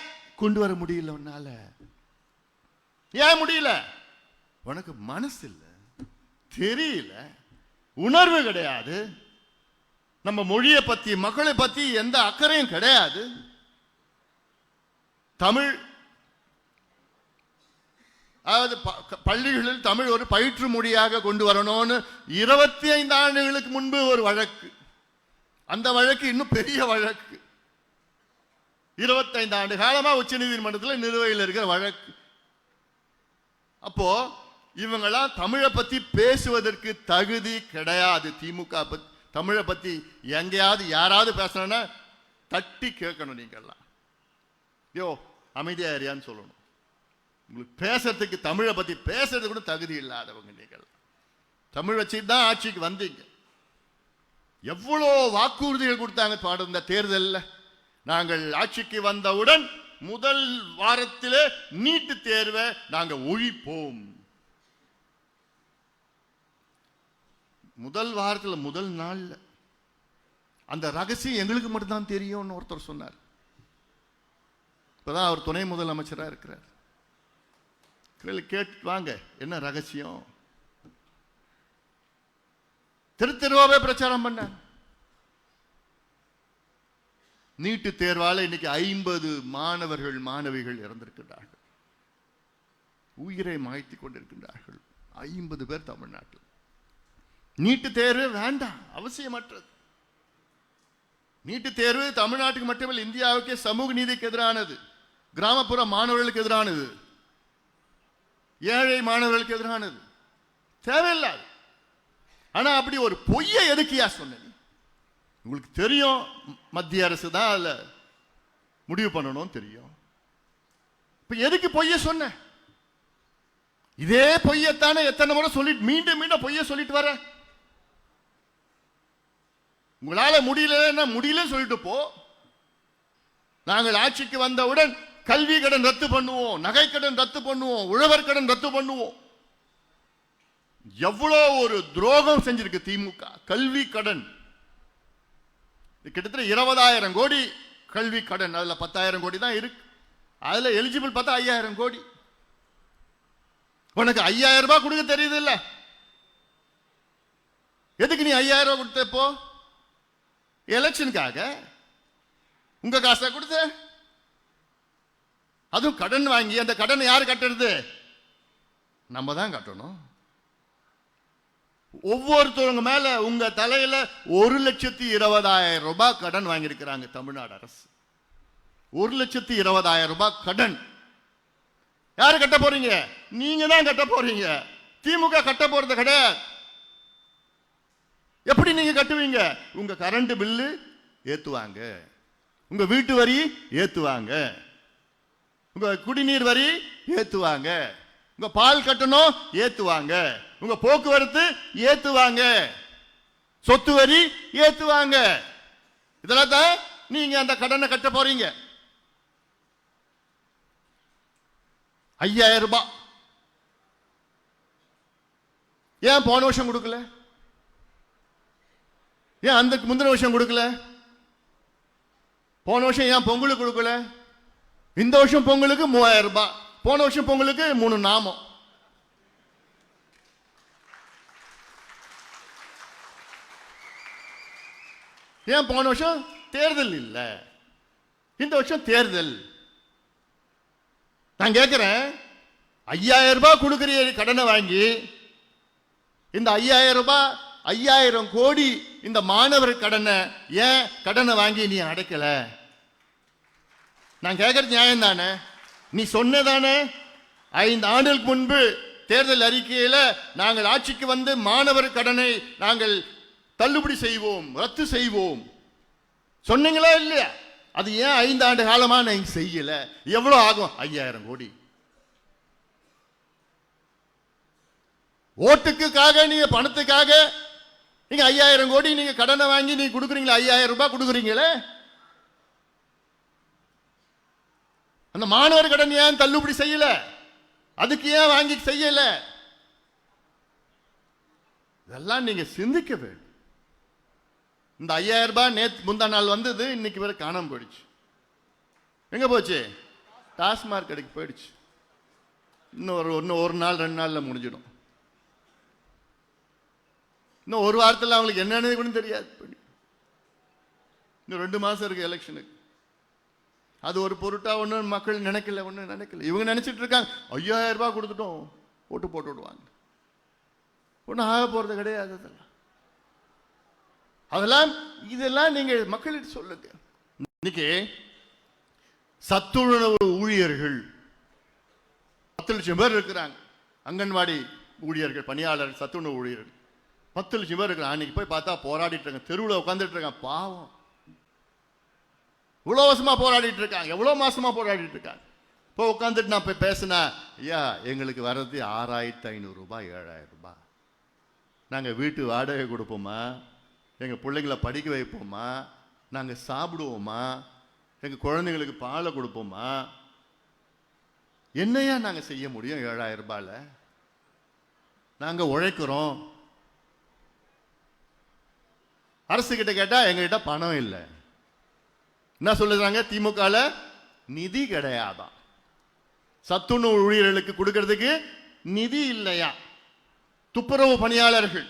கொண்டு வர முடியல? உன்னால ஏன் முடியல? உனக்கு மனசு இல்லை, தெரியல, உணர்வு கிடையாது. நம்ம மொழியை பத்தி மக்களை பத்தி எந்த அக்கறையும் கிடையாது. தமிழ் அதாவது பள்ளிகளில் தமிழ் ஒரு பயிற்று மொழியாக கொண்டு வரணும்னு 25 ஆண்டுகளுக்கு முன்பு ஒரு வழக்கு. அந்த வழக்கு இன்னும் பெரிய வழக்கு. 25 ஆண்டு காலமா உச்ச நீதிமன்றத்தில் நிலுவையில் இருக்கிற வழக்கு. அப்போ இவங்கெல்லாம் தமிழை பத்தி பேசுவதற்கு தகுதி கிடையாது. திமுக தமிழை பத்தி எங்கேயாவது யாராவது பேசணும்னா தட்டி கேட்கணும். நீங்கெல்லாம் அமைதியா ஏரியான்னு சொல்லணும். உங்களுக்கு பேசுறதுக்கு, தமிழை பத்தி பேசுறதுக்கு கூட தகுதி இல்லாதவங்க நீங்கள். தமிழ் வச்சுட்டு தான் ஆட்சிக்கு வந்தீங்க. எவ்வளோ வாக்குறுதிகள் கொடுத்தாங்க இந்த தேர்தலில். நாங்கள் ஆட்சிக்கு வந்தவுடன் முதல் வாரத்திலே நீட்டு தேர்வை நாங்க ஒழிப்போம். முதல் வாரத்தில் முதல் நாள்ல அந்த ரகசியம் எங்களுக்கு மட்டும்தான் தெரியும்னு ஒருத்தர் சொன்னார். இப்பதான் அவர் துணை முதலமைச்சராக இருக்கிறார். கேட்டு வாங்க, என்ன ரகசியம்? தெருவாவே பிரச்சாரம் பண்ண. நீட்டு தேர்வால இன்னைக்கு 50 மாணவர்கள் மாணவிகள் இறந்திருக்கிறார்கள், உயிரை மாய்த்து கொண்டிருக்கின்றார்கள். 50 பேர் தமிழ்நாட்டில். நீட்டு தேர்வு வேண்டாம், அவசியமற்றது. நீட்டு தேர்வு தமிழ்நாட்டுக்கு மட்டுமல்ல, இந்தியாவுக்கே சமூக நீதிக்கு எதிரானது, கிராமப்புற மாணவர்களுக்கு எதிரானது, ஏழை மாணவர்களுக்கு எதிரானது, தேவையில்லாது. ஆனா அப்படி ஒரு பொய்யை எதுக்கியா சொன்ன? உங்களுக்கு தெரியும் மத்திய அரசு தான் அதுல முடிவு பண்ணணும் தெரியும். இப்ப எதுக்கு பொய்ய சொன்ன? இதே பொய்யத்தானே எத்தனை முறை சொல்லிட்டு மீண்டும் மீண்டும் பொய்ய சொல்லிட்டு வர. உங்களால முடியலன்னா முடியல சொல்லிட்டு போ. நாங்கள் ஆட்சிக்கு வந்தவுடன் கல்வி கடன் ரத்து பண்ணுவோம், நகை கடன் ரத்து பண்ணுவோம், உழவர் கடன் ரத்து பண்ணுவோம். எவ்வளவு ஒரு துரோகம் செஞ்சிருக்கு திமுக. கல்வி கடன் கிட்டத்தட்ட 20,000 கோடி கல்வி கடன், அதுல 10,000 கோடி தான் இருக்கு. அதுல எலிஜிபிள் பார்த்தா 5,000 கோடி. உனக்கு 5,000 ரூபாய் கொடுக்க தெரியுது இல்ல? எதுக்கு நீ 5,000 ரூபாய் கொடுத்த? போ எலெக்ஷனுக்காக உங்க காசை கொடுத்த. அதுவும் கடன் வாங்கி, அந்த கடனை யாரு கட்டுறது? நம்ம தான் கட்டணும். ஒவ்வொருத்தவங்க மேல உங்க தலையில 1,20,000 ரூபாய் கடன் வாங்கியிருக்கிறாங்க தமிழ்நாடு அரசு. 1,20,000 ரூபாய் கடன். யாரு கட்ட போறீங்க? நீங்க தான் கட்ட போறீங்க. திமுக கட்ட போறது கிடையாது. எப்படி நீங்க கட்டுவீங்க? உங்க கரண்ட் பில்லு ஏத்துவாங்க, உங்க வீட்டு வரி ஏத்துவாங்க, உங்க குடிநீர் வரி ஏத்துவாங்க, உங்க பால் கட்டணம் ஏத்துவாங்க, உங்க போக்குவரத்து ஏத்துவாங்க, சொத்து வரி ஏத்துவாங்க. இதெல்லாம் தான் நீங்க அந்த கடனை கட்ட போறீங்க. 5,000 ரூபாய் ஏன் போன வருஷம் கொடுக்கல? ஏன் அந்த முந்தின வருஷம் கொடுக்கல? போன வருஷம் ஏன் பொங்கலுக்கு கொடுக்கல? இந்த வருஷம் பொங்கலுக்கு 3,000 ரூபாய், போன வருஷம் பொங்கலுக்கு 3 நாமம். ஏன் போன வருஷம் தேர்தல் இல்ல, இந்த வருஷம் தேர்தல். நான் கேட்கிறேன், 5,000 ரூபாய் கொடுக்கிற கடனை வாங்கி இந்த 5,000 ரூபாய் 5,000 கோடி இந்த மாணவர் கடனை ஏன் கடனை வாங்கி நீ அடைக்கல? நான் கேட்கறது நியாயம் தானே? நீ சொன்னதானே 5 ஆண்டுகளுக்கு முன்பு தேர்தல் அறிக்கையில நாங்கள் ஆட்சிக்கு வந்து மாணவர் கடனை நாங்கள் தள்ளுபடி செய்வோம், ரத்து செய்வோம் சொன்னீங்களா இல்லையா? அது ஏன் 5 ஆண்டு காலமா நீங்க செய்யல? எவ்வளவு ஆகும்? 5,000 கோடி. ஓட்டுக்காக, நீங்க பணத்துக்காக நீங்க 5,000 கோடி நீங்க கடனை வாங்கி நீங்க கொடுக்குறீங்களா? 5,000 ரூபாய் கொடுக்குறீங்களே, அந்த மாணவர் கடன் ஏன் தள்ளுபடி செய்யல? அதுக்கு ஏன் வாங்கி செய்யல? இதெல்லாம் நீங்க சிந்திக்க வேண்டும். இந்த 5,000 ரூபாய் நேற்று முந்தா நாள் வந்தது, இன்னைக்கு வரை காணாம போயிடுச்சு. எங்க போச்சு? டாஸ்மார்க் கடைக்கு போயிடுச்சு. இன்னும் ஒரு நாள் 2 நாள்ல முடிஞ்சிடும். இன்னும் ஒரு வாரத்தில் அவங்களுக்கு என்னன்னு கூட தெரியாது. இன்னும் 2 மாசம் இருக்கு எலெக்ஷனுக்கு. அது ஒரு பொருட்டா ஒண்ணு மக்கள் நினைக்கல, ஒண்ணு நினைக்கல. இவங்க நினைச்சிட்டு இருக்காங்க 5,000 ரூபாய் கொடுத்துட்டோம் ஓட்டு போட்டு விடுவாங்க. ஒன்றும் ஆக போறது கிடையாது. இதெல்லாம் நீங்க மக்களிடம் சொல்லுங்க. இன்னைக்கு சத்துணவு ஊழியர்கள் 10 லட்சம் பேர் இருக்கிறாங்க. அங்கன்வாடி ஊழியர்கள், பணியாளர்கள், சத்துணவு ஊழியர்கள் 10 லட்சம் பேர் இருக்கிறாங்க. அன்னைக்கு போய் பார்த்தா போராடிட்டு இருக்காங்க, தெருவில் உட்காந்துட்டு இருக்காங்க. பாவம், இவ்வளோ வருஷமா போராடிட்டு இருக்காங்க, எவ்வளோ மாசமா போராடிட்டு இருக்காங்க. இப்போ உட்காந்துட்டு நான் போய் பேசினா, ஐயா எங்களுக்கு வர்றது 6,500 ரூபாய் 7,000 ரூபாய். நாங்கள் வீட்டு வாடகை கொடுப்போமா, எங்கள் பிள்ளைங்களை படிக்க வைப்போமா, நாங்கள் சாப்பிடுவோமா, எங்கள் குழந்தைங்களுக்கு பாலை கொடுப்போமா, என்னையா நாங்கள் செய்ய முடியும் 7,000 ரூபாயில்? நாங்கள் உழைக்கிறோம். அரசு கிட்ட கேட்டால் எங்ககிட்ட பணம் இல்லை. என்ன சொல்லுறாங்க? திமுகல நிதி கிடையாதான். சத்துணவு ஊழியர்களுக்கு கொடுக்கறதுக்கு நிதி இல்லையா? துப்புரவு பணியாளர்கள்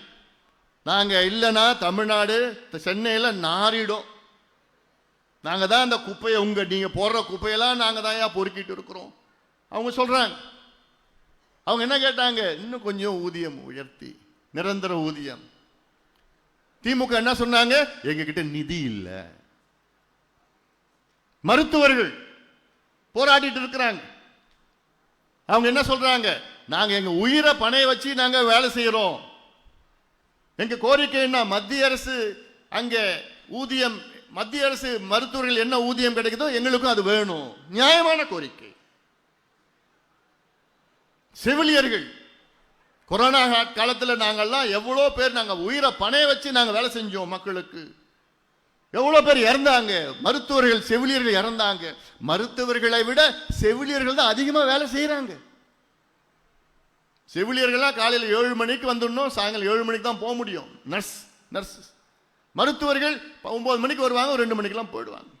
நாங்க இல்லைன்னா தமிழ்நாடு சென்னையில் நாரிடும். நாங்க தான் அந்த குப்பையை நீங்க போடுற குப்பையெல்லாம் நாங்க தான் பொறுக்கிட்டு இருக்கிறோம். அவங்க சொல்றாங்க. அவங்க என்ன கேட்டாங்க? இன்னும் கொஞ்சம் ஊதியம் உயர்த்தி, நிரந்தர ஊதியம். திமுக என்ன சொன்னாங்க? எங்க கிட்ட நிதி இல்லை. மருத்துவர்கள் போராடிட்டு இருக்கிறாங்க. அவங்க என்ன சொல்றாங்க? நாங்க எங்க உயிரை பணைய வச்சு நாங்க வேலை செய்யறோம். எங்க கோரிக்கை என்ன? மத்திய அரசு அங்க ஊதியம், மத்திய அரசு மருத்துவர்கள் என்ன ஊதியம் கிடைக்குதோ எங்களுக்கும் அது வேணும். நியாயமான கோரிக்கை. செவிலியர்கள் கொரோனா காலத்தில் நாங்கள்லாம் எவ்வளோ பேர் நாங்கள் உயிரை பணைய வச்சு நாங்கள் வேலை செஞ்சோம். மக்களுக்கு எவ்வளோ பேர் இறந்தாங்க. மருத்துவர்கள், செவிலியர்கள் இறந்தாங்க. மருத்துவர்களை விட செவிலியர்கள் தான் அதிகமாக வேலை செய்கிறாங்க. செவிலியர்கள்லாம் காலையில் 7 மணிக்கு வந்துடணும், சாயங்காலம் 7 மணிக்கு தான் போக முடியும். நர்ஸ் மருத்துவர்கள் 9 மணிக்கு வருவாங்க, 2 மணிக்கெல்லாம் போயிடுவாங்க.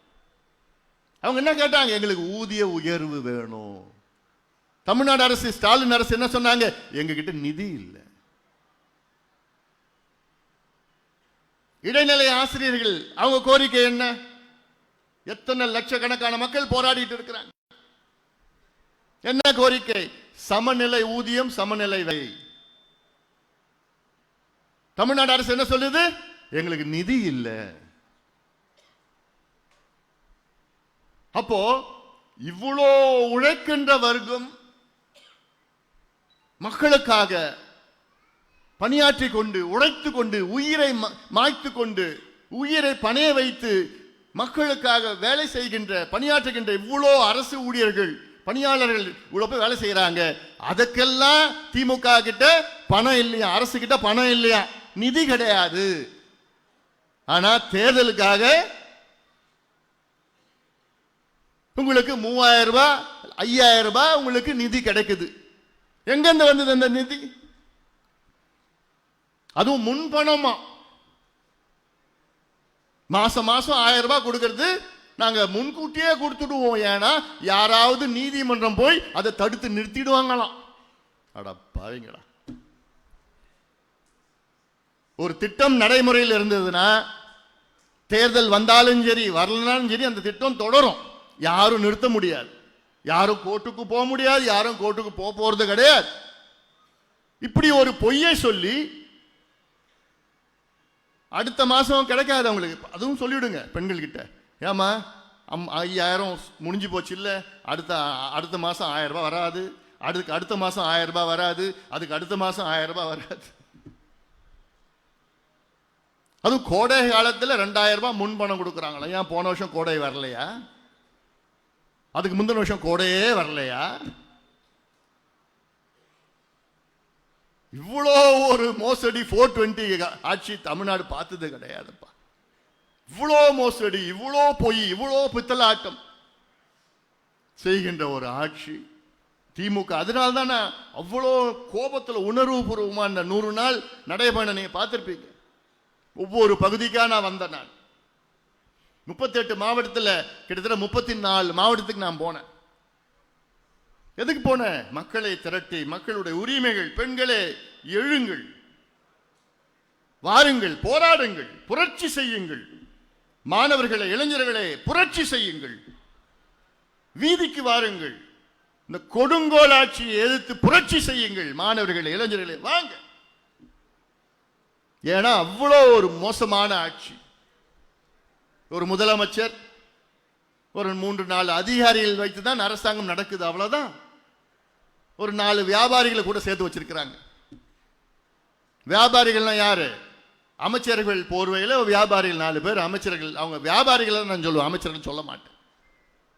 அவங்க என்ன கேட்டாங்க? எங்களுக்கு ஊதிய உயர்வு வேணும். தமிழ்நாடு அரசு, ஸ்டாலின் அரசு என்ன சொன்னாங்க? எங்க கிட்ட நிதி இல்லை. இடைநிலை ஆசிரியர்கள் அவங்க கோரிக்கை என்ன? எத்தனை லட்சக்கணக்கான மக்கள் போராடிட்டு இருக்கிறாங்க. என்ன கோரிக்கை? சமநிலை ஊதியம், சமநிலை விலை. தமிழ்நாடு அரசு என்ன சொல்லுது? எங்களுக்கு நிதி இல்லை. அப்போ இவ்வளோ உழைக்கின்ற வர்க்கம் மக்களுக்காக பணியாற்றி கொண்டு, உழைத்து கொண்டு, உயிரை மாய்த்து கொண்டு, உயிரை பணைய வைத்து மக்களுக்காக வேலை செய்கின்ற, பணியாற்றுகின்ற இவ்வளோ அரசு ஊழியர்கள், பணியாளர்கள் இவ்வளோ பேர் வேலை செய்யறாங்க. அதுக்கெல்லாம் திமுக கிட்ட பணம் இல்லையா? அரசு கிட்ட பணம் இல்லையா? நிதி கிடையாது. ஆனா தேர்தலுக்காக உங்களுக்கு 3000 ரூபாய், 5000 ரூபாய் உங்களுக்கு நிதி கிடைக்குது. எங்கிருந்து வந்தது அந்த நிதி? அதுவும் முன்பணமா. மாசம் 1000 ரூபாய் கொடுக்கிறது நாங்க முன்கூட்டியே கொடுத்துடுவோம். ஏன்னா யாராவது நீதிமன்றம் போய் அதை தடுத்து நிறுத்திடுவாங்களாம். அடப்பாவீங்களா. ஒரு திட்டம் நடைமுறையில் இருந்ததுன்னா தேர்தல் வந்தாலும் சரி வரலனாலும் சரி அந்த திட்டம் தொடரும். யாரும் நிறுத்த முடியாது. யாரும் கோர்ட்டுக்கு போக முடியாது. யாரும் கோர்ட்டுக்கு போறது கிடையாது. இப்படி ஒரு பொய்யை சொல்லி அடுத்த மாசம் கிடைக்காது அவங்களுக்கு. அதுவும் சொல்லிவிடுங்க பெண்கள் கிட்ட. ஏமா 5000 முடிஞ்சு போச்சு இல்ல, அடுத்த மாசம் 1000 ரூபாய் வராது, அடுத்த மாசம் 1000 ரூபாய் வராது, அதுக்கு அடுத்த மாசம் 1000 ரூபாய் வராது. அதுவும் கோடை காலத்தில் 2000 ரூபாய் முன்பணம் கொடுக்குறாங்களா? ஏன் போன வருஷம் கோடை வரலையா? அதுக்கு முந்தின வருஷம் கோடையே வரலையா? இவ்வளோ ஒரு மோசடி 420 ஆட்சி தமிழ்நாடு பார்த்தது கிடையாதுப்பா. இவ்வளோ மோசடி, இவ்வளோ பொய், இவ்வளோ பித்தலாட்டம் செய்கின்ற ஒரு ஆட்சி திமுக. அதனால தானே அவ்வளோ கோபத்தில் உணர்வு பூர்வமா இந்த 100 நாள் நடைபயணம் நீங்க பார்த்திருப்பீங்க. ஒவ்வொரு பகுதிக்காக நான் வந்தேன். நான் 38 மாவட்டத்தில் கிட்டத்தட்ட 34 மாவட்டத்துக்கு நான் போனேன். எதுக்கு போனேன்? மக்களை திரட்டி, மக்களுடைய உரிமைகள், பெண்களே எழுங்கள், வாருங்கள், போராடுங்கள், புரட்சி செய்யுங்கள், மாணவர்களை, இளைஞர்களை புரட்சி செய்யுங்கள், வீதிக்கு வாருங்கள், இந்த கொடுங்கோல் ஆட்சியை எதிர்த்து புரட்சி செய்யுங்கள், மாணவர்களை, இளைஞர்களை வாங்க. ஏன்னா அவ்வளோ ஒரு மோசமான ஆட்சி. ஒரு முதலமைச்சர், ஒரு 3-4 அதிகாரிகள் வைத்து தான் அரசாங்கம் நடக்குது, அவ்வளவுதான். ஒரு 4 வியாபாரிகளை கூட சேர்த்து வச்சிருக்கிறாங்க. வியாபாரிகள்னா யாரு? அமைச்சர்கள் போர்வையில் வியாபாரிகள் 4 பேர் அமைச்சர்கள். அவங்க வியாபாரிகள் நான் சொல்லுவேன், அமைச்சர்கள் சொல்ல மாட்டேன்.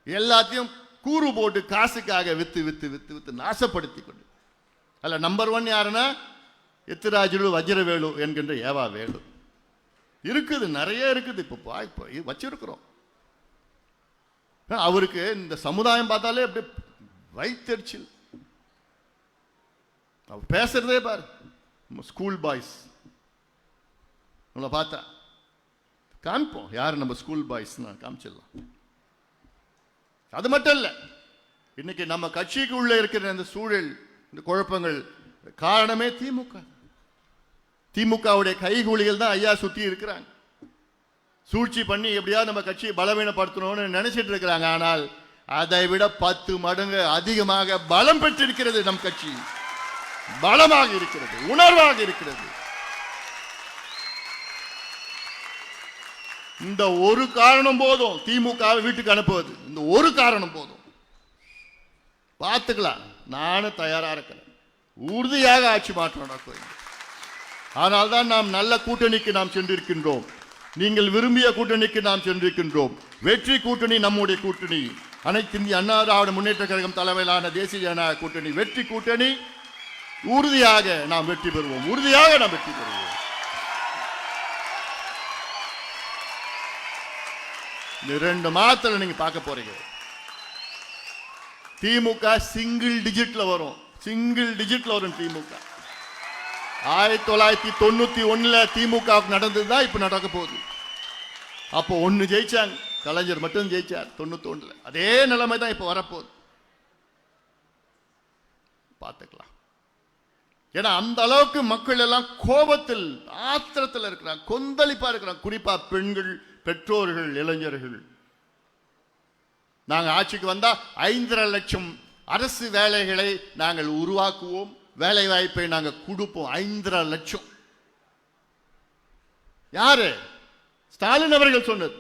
எல்லாத்தையும் கூறு போட்டு காசுக்காக வித்து வித்து வித்து வித்து நாசப்படுத்தி கொண்டு. அல்ல நம்பர் 1 யாருன்னா எத்திராஜுலு வஜ்ரவேலு என்கின்ற ஏவா வேலு. இருக்குது, நிறைய இருக்குது. இப்போ வச்சிருக்கிறோம். அவருக்கு இந்த சமுதாயம் பார்த்தாலே அப்படியே வயிற்றெரிச்சல். அவர் பேசுறதே பாரு, ஸ்கூல் பாய்ஸ் நம்மளை பார்த்தா காமிப்போம் யார் நம்ம ஸ்கூல் பாய்ஸ் காமிச்சிடலாம். அது மட்டும் இல்லை, இன்னைக்கு நம்ம கட்சிக்கு உள்ள இருக்கிற இந்த சூழல், இந்த குழப்பங்கள் காரணமே திமுக. திமுகவுடைய கைகூலிகள் தான் ஐயா சுத்தி இருக்கிறாங்க. சூழ்ச்சி பண்ணி எப்படியாவது நம்ம கட்சியை பலவீனப்படுத்தணும்னு நினைச்சிட்டு இருக்கிறாங்க. ஆனால் அதை விட 10 மடங்கு அதிகமாக பலம் பெற்றிருக்கிறது நம் கட்சி. பலமாக இருக்கிறது, உணர்வாக இருக்கிறது. இந்த ஒரு காரணம் போதும் திமுகவை வீட்டுக்கு அனுப்புவது. இந்த ஒரு காரணம் போதும். பார்த்துக்கலாம், நானும் தயாரா இருக்கிறேன். உறுதியாக ஆட்சி மாற்றம் நடக்கும். அதனால்தான் நாம் நல்ல கூட்டணிக்கு நாம் சென்றிருக்கின்றோம். நீங்கள் விரும்பிய கூட்டணிக்கு நாம் சென்றிருக்கின்றோம். வெற்றி கூட்டணி நம்முடைய கூட்டணி. அனைத்து இந்திய அண்ணா திராவிட முன்னேற்ற கழகம் தலைமையிலான தேசிய ஜனநாயக கூட்டணி வெற்றி கூட்டணி. உறுதியாக நாம் வெற்றி பெறுவோம். உறுதியாக நாம் வெற்றி பெறுவோம். இந்த 2 மாதத்துல நீங்க பார்க்க போறீங்க. திமுக சிங்கிள் டிஜிட்ல வரும். சிங்கிள் டிஜிட்ல வரும் திமுக. 1991 திமுக நடந்ததுதான் இப்ப நடக்க போகுது. அப்போ 1 ஜெயிச்சாங்க, கலைஞர் மட்டும் ஜெயிச்சார் 91. அதே நிலைமை தான் இப்ப வரப்போகுது. பார்த்துக்கலாம். ஏன்னா அந்த அளவுக்கு மக்கள் எல்லாம் கோபத்தில், ஆத்திரத்தில் இருக்கிறாங்க, கொந்தளிப்பா இருக்கிறாங்க. குறிப்பா பெண்கள், பெற்றோர்கள், இளைஞர்கள். நாங்கள் ஆட்சிக்கு வந்தா 5.5 லட்சம் அரசு வேலைகளை நாங்கள் உருவாக்குவோம், வேலை வாய்ப்பை நாங்கள் கொடுப்போம். 5.5 லட்சம். யாரு? ஸ்டாலின் அவர்கள் சொன்னது.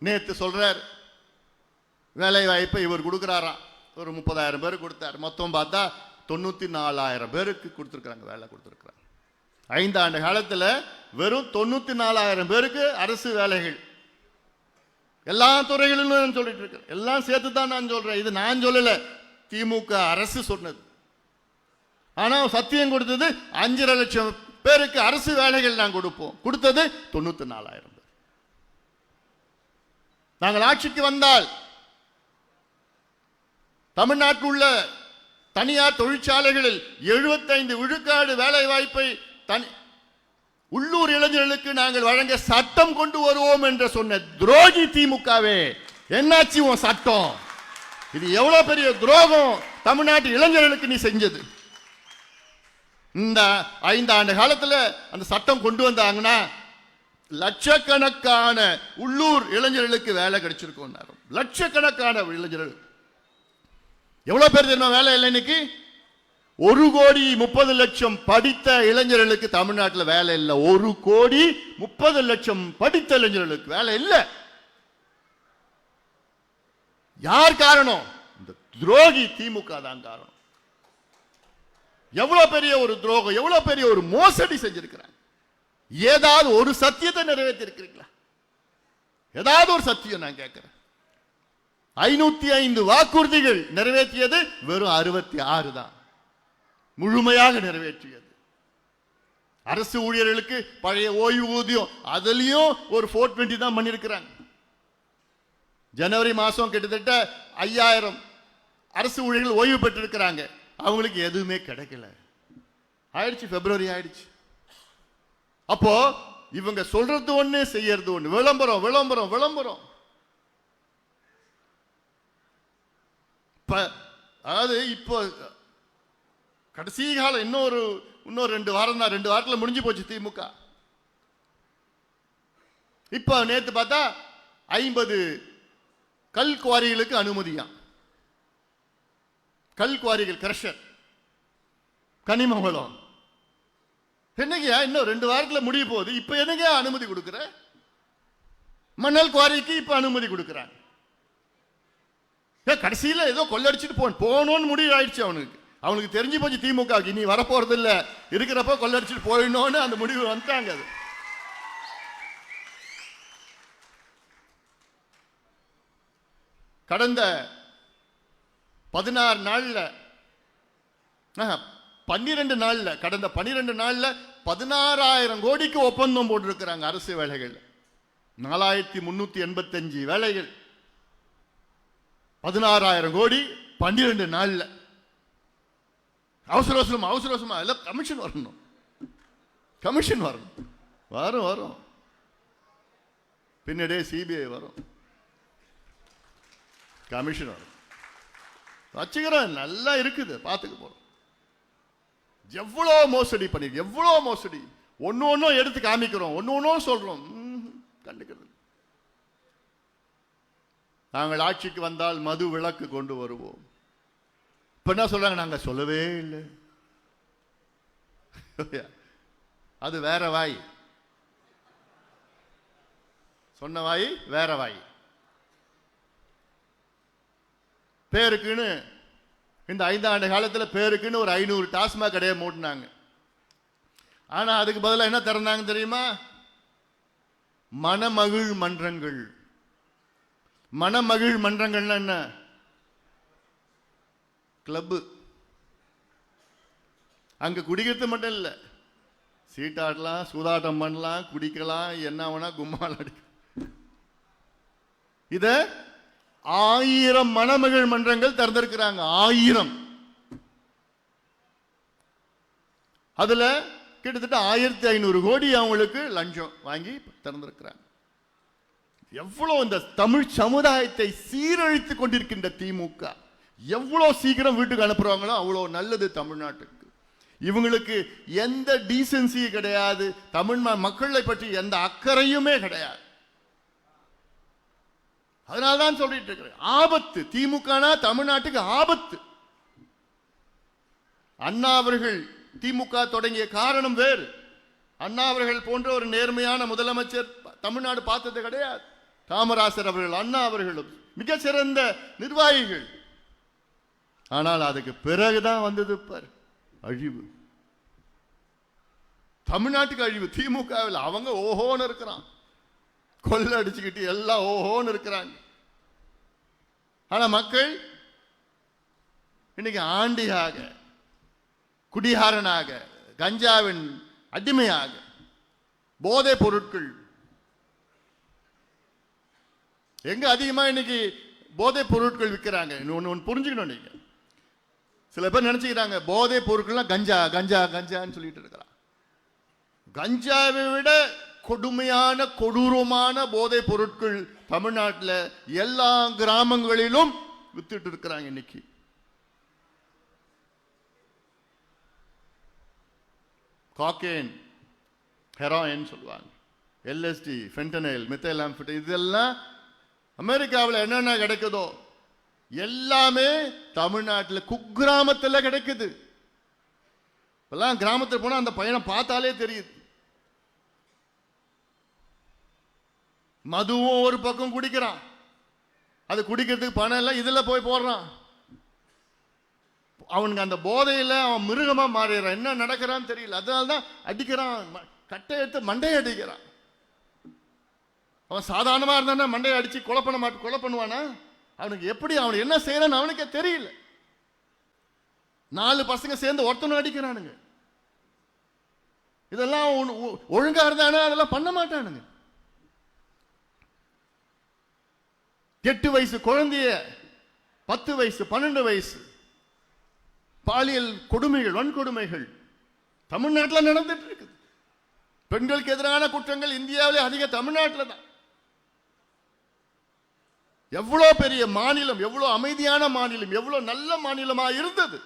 நேற்று சொல்றார் வேலை வாய்ப்பை இவர் கொடுக்கிறாராம். ஒரு 30,000 பேருக்கு கொடுத்தார். மொத்தம் பார்த்தா 94,000 பேருக்கு கொடுத்துருக்காங்க, வேலை கொடுத்துருக்காங்க. 5 ஆண்டு காலத்தில் வெறும் 94,000 பேருக்கு அரசு வேலைகள். எல்லா துறைகளிலும் சொல்லிட்டு இருக்கேன், எல்லாம் சேர்த்து தான் நான் சொல்றேன். இது நான் சொல்லல, திமுக அரசு சொன்னது. ஆனா சத்தியம் கொடுத்தது 5.5 லட்சம் பேருக்கு அரசு வேலைகள் நான் கொடுப்போம். கொடுத்தது 94,000 பேர். நாங்கள் ஆட்சிக்கு வந்தால் தமிழ்நாட்டில் உள்ள தனியார் தொழிற்சாலைகளில் 75 விழுக்காடு வேலை வாய்ப்பை உள்ளூர் இளைஞர்களுக்கு நாங்கள் வழங்க சட்டம் கொண்டு வருவோம் என்று சொன்ன துரோகி திமுகவே. என்னாச்சு உன் சட்டம்? இது எவ்வளவு பெரிய துரோகம் தமிழ்நாட்டு இளைஞர்களுக்கு நீ செஞ்சது. இந்த 5 ஆண்டு காலத்தில் அந்த சட்டம் கொண்டு வந்தாங்கன்னா லட்சக்கணக்கான உள்ளூர் இளைஞர்களுக்கு வேலை கிடைச்சிருக்கும். லட்சக்கணக்கான இளைஞர்கள். எவ்வளவு பேர் தெரியுமா வேலை இல்லை இன்னைக்கு? 1,30,00,000 படித்த இளைஞர்களுக்கு தமிழ்நாட்டில் வேலை இல்லை. 1,30,00,000 படித்த இளைஞர்களுக்கு வேலை இல்லை. யார் காரணம்? இந்த துரோகி திமுக தான் காரணம். எவ்வளவு பெரிய ஒரு துரோகம், எவ்வளவு பெரிய ஒரு மோசடி செஞ்சிருக்கிறாங்க. ஏதாவது ஒரு சத்தியத்தை நிறைவேற்றி இருக்கிறீங்களா? ஏதாவது ஒரு சத்தியம் நான் கேட்கிறேன். 505 வாக்குறுதிகள் நிறைவேற்றியது வெறும் 66 தான் முழுமையாக நிறைவேற்றியது. அரசு ஊழியர்களுக்கு பழைய ஓய்வூதியம் அதுலயும் ஒரு 420 தான் பண்ணிருக்கிறாங்க. ஜனவரி மாசம் கிட்டத்தட்ட 5000 அரசு ஊழியர்கள் ஓய்வு பெற்றிருக்கிறாங்க. அவங்களுக்கு எதுவுமே கிடைக்கல. ஆயிடுச்சு, பிப்ரவரி ஆயிடுச்சு. அப்போ இவங்க சொல்றது ஒண்ணு, செய்யறது ஒண்ணு. விளம்பரம் விளம்பரம் விளம்பரம். அதாவது இப்போ கடைசி காலம் இன்னொரு 2 வாரம் தான். 2 வாரத்தில் முடிஞ்சு போச்சு திமுக. இப்ப நேத்து பார்த்தா 50 கல் குவாரிகளுக்கு அனுமதியா. கல் குவாரிகள், கிரஷர், கனிம வளம். என்னங்கயா இன்னும் 2 வாரத்தில் முடிய போகுது, இப்ப என்னங்க அனுமதி கொடுக்கிற? மணல் குவாரிக்கு இப்ப அனுமதி கொடுக்கிறாங்க. கடைசியில் ஏதோ கொள்ளடிச்சிட்டு போகணும்னு முடிவு ஆயிடுச்சு. அவனுக்கு தெரிஞ்சு போச்சு திமுக இனி வரப்போறது இல்ல, இருக்கிறப்ப கொள்ளடிச்சிட்டு போயிடணும்னு அந்த முடிவு வந்துட்டாங்க. அது கடந்த 16 நாள்ல 12 நாள்ல கடந்த 12 நாள்ல 16,000 கோடிக்கு ஒப்பந்தம் போட்டிருக்கிறாங்க அரசு வேலைகள். 4,385 வேலைகள், 16,000 கோடி 12 நாள்ல. அவசர அவசரமா எல்லாம் கமிஷன் வரணும், கமிஷன் வரணும். வரும் பின்னாடியே சிபிஐ வரும், கமிஷன் வரும். வச்சுக்கிறோம், நல்லா இருக்குது, பார்த்துக்க போறோம். எவ்வளோ மோசடி பண்ணி, எவ்வளோ மோசடி, ஒன்னும் எடுத்து காமிக்கிறோம், ஒன்னும் சொல்றோம், கண்டுக்கிறது. நாங்கள் ஆட்சிக்கு வந்தால் மது விலக்கு கொண்டு வருவோம். இப்ப என்ன சொல்றாங்க, நாங்க சொல்லவே இல்லை. அது வேற வாய், சொன்ன வாய் வேற வாய். பேருக்குன்னு இந்த 5 ஆண்டு காலத்தில் பேருக்குன்னு ஒரு 500 டாஸ்மாக் கடையை மூட்டினாங்க. ஆனா அதுக்கு பதிலாக என்ன திறந்தாங்க தெரியுமா? மணமகிழ் மன்றங்கள். மணமகிழ் மன்றங்கள்னா என்ன? கிளப்பு. அங்க குடிக்கிறது மட்டும் இல்லை, சீட்டாடலாம், சூதாட்டம் பண்ணலாம், குடிக்கலாம், என்ன வேணா கும்மால் அடிக்கலாம். இத 1000 மணமகிழ் மன்றங்கள் திறந்திருக்கிறாங்க. 1000. அதுல கிட்டத்தட்ட 1500 கோடி அவங்களுக்கு லஞ்சம் வாங்கி திறந்திருக்கிறாங்க. எவ்வளவு இந்த தமிழ் சமுதாயத்தை சீரழித்துக் கொண்டிருக்கின்ற திமுக எவ்வளவு சீக்கிரம் வீட்டுக்கு அனுப்புறாங்களோ அவ்வளவு நல்லது தமிழ்நாட்டுக்கு. இவங்களுக்கு எந்த டீசென்சி கிடையாது, தமிழ் மக்களை பற்றி எந்த அக்கறையுமே கிடையாது. அதனால்தான் சொல்லிட்டு இருக்கிறேன், ஆபத்து. திமுக தமிழ்நாட்டுக்கு ஆபத்து. அண்ணா அவர்கள் திமுக தொடங்கிய காரணம் வேறு. அண்ணா அவர்கள் போன்ற ஒரு நேர்மையான முதலமைச்சர் தமிழ்நாடு பார்த்தது கிடையாது. காமராசர் அவர்கள், அண்ணா அவர்களும் மிக சிறந்த நிர்வாகிகள். ஆனால் அதுக்கு பிறகுதான் வந்தது பார் அழிவு, தமிழ்நாட்டுக்கு அழிவு. திமுகவில் அவங்க ஓஹோன்னு இருக்கிறான், கொள்ள அடிச்சுக்கிட்டு எல்லாம் ஓஹோன்னு இருக்கிறாங்க. ஆனா மக்கள் இன்னைக்கு ஆண்டியாக, குடிகாரனாக, கஞ்சாவின் அடிமையாக, போதை பொருட்கள் எங்க அதிகமா இன்னைக்கு போதை பொருட்கள் விற்கிறாங்க. ஒன்னு புரிஞ்சுக்கணும். நீங்க சில பேர் நினைச்சுக்கிறாங்க போதை பொருட்கள்லாம் கஞ்சா கஞ்சா கஞ்சான்னு சொல்லிட்டு இருக்கிறாங்க. கஞ்சாவை விட கொடுமையான கொடூரமான போதை பொருட்கள் தமிழ்நாட்டில் எல்லா கிராமங்களிலும் வித்துட்டு இருக்கிறாங்க. இன்னைக்கு காக்கேன், ஹெராயின் சொல்லுவாங்க, எல்எஸ்டி, ஃபென்டனைல், மெத்தைலாம்ஃபெட்டமைன், இதெல்லாம் அமெரிக்காவில் என்னென்ன கிடைக்குதோ எல்லாமே தமிழ்நாட்டில் குக்கிராமத்தில் கிடைக்குது. இப்பெல்லாம் கிராமத்தில் போனா அந்த பையனை பார்த்தாலே தெரியுது. மதுவும் ஒரு பக்கம் குடிக்கிறான், அது குடிக்கிறதுக்கு பணம் இல்லை, இதுல போய் போடுறான். அவனுக்கு அந்த போதையில அவன் மிருகமா மாறிடுறான். என்ன நடக்கிறான்னு தெரியல. அதனால்தான் அடிக்கிறான், கட்டை எடுத்து மண்டையை அடிக்கிறான். அவன் சாதாரணமா இருந்தானா மண்டையை அடிச்சு கொலை பண்ணுவானா? அவனுக்கு எப்படி, அவனுக்கு என்ன செய்யறான்னு அவனுக்கே தெரியல. 4 பசங்க சேர்ந்து ஒருத்தனும் அடிக்கிறானுங்க. இதெல்லாம் ஒழுங்கா இருந்தானே அதெல்லாம் பண்ண மாட்டானுங்க. 8 வயசு குழந்தைய 10 வயசு 12 வயசு பாலியல் கொடுமைகள், வன்கொடுமைகள் தமிழ்நாட்டில் நடந்துட்டு இருக்கு. பெண்களுக்கு எதிரான குற்றங்கள் இந்தியாவிலே அதிக தமிழ்நாட்டில் தான். எவ்வளவு பெரிய மாநிலம், எவ்வளவு அமைதியான மாநிலம், எவ்வளவு நல்ல மாநிலமா இருந்தது.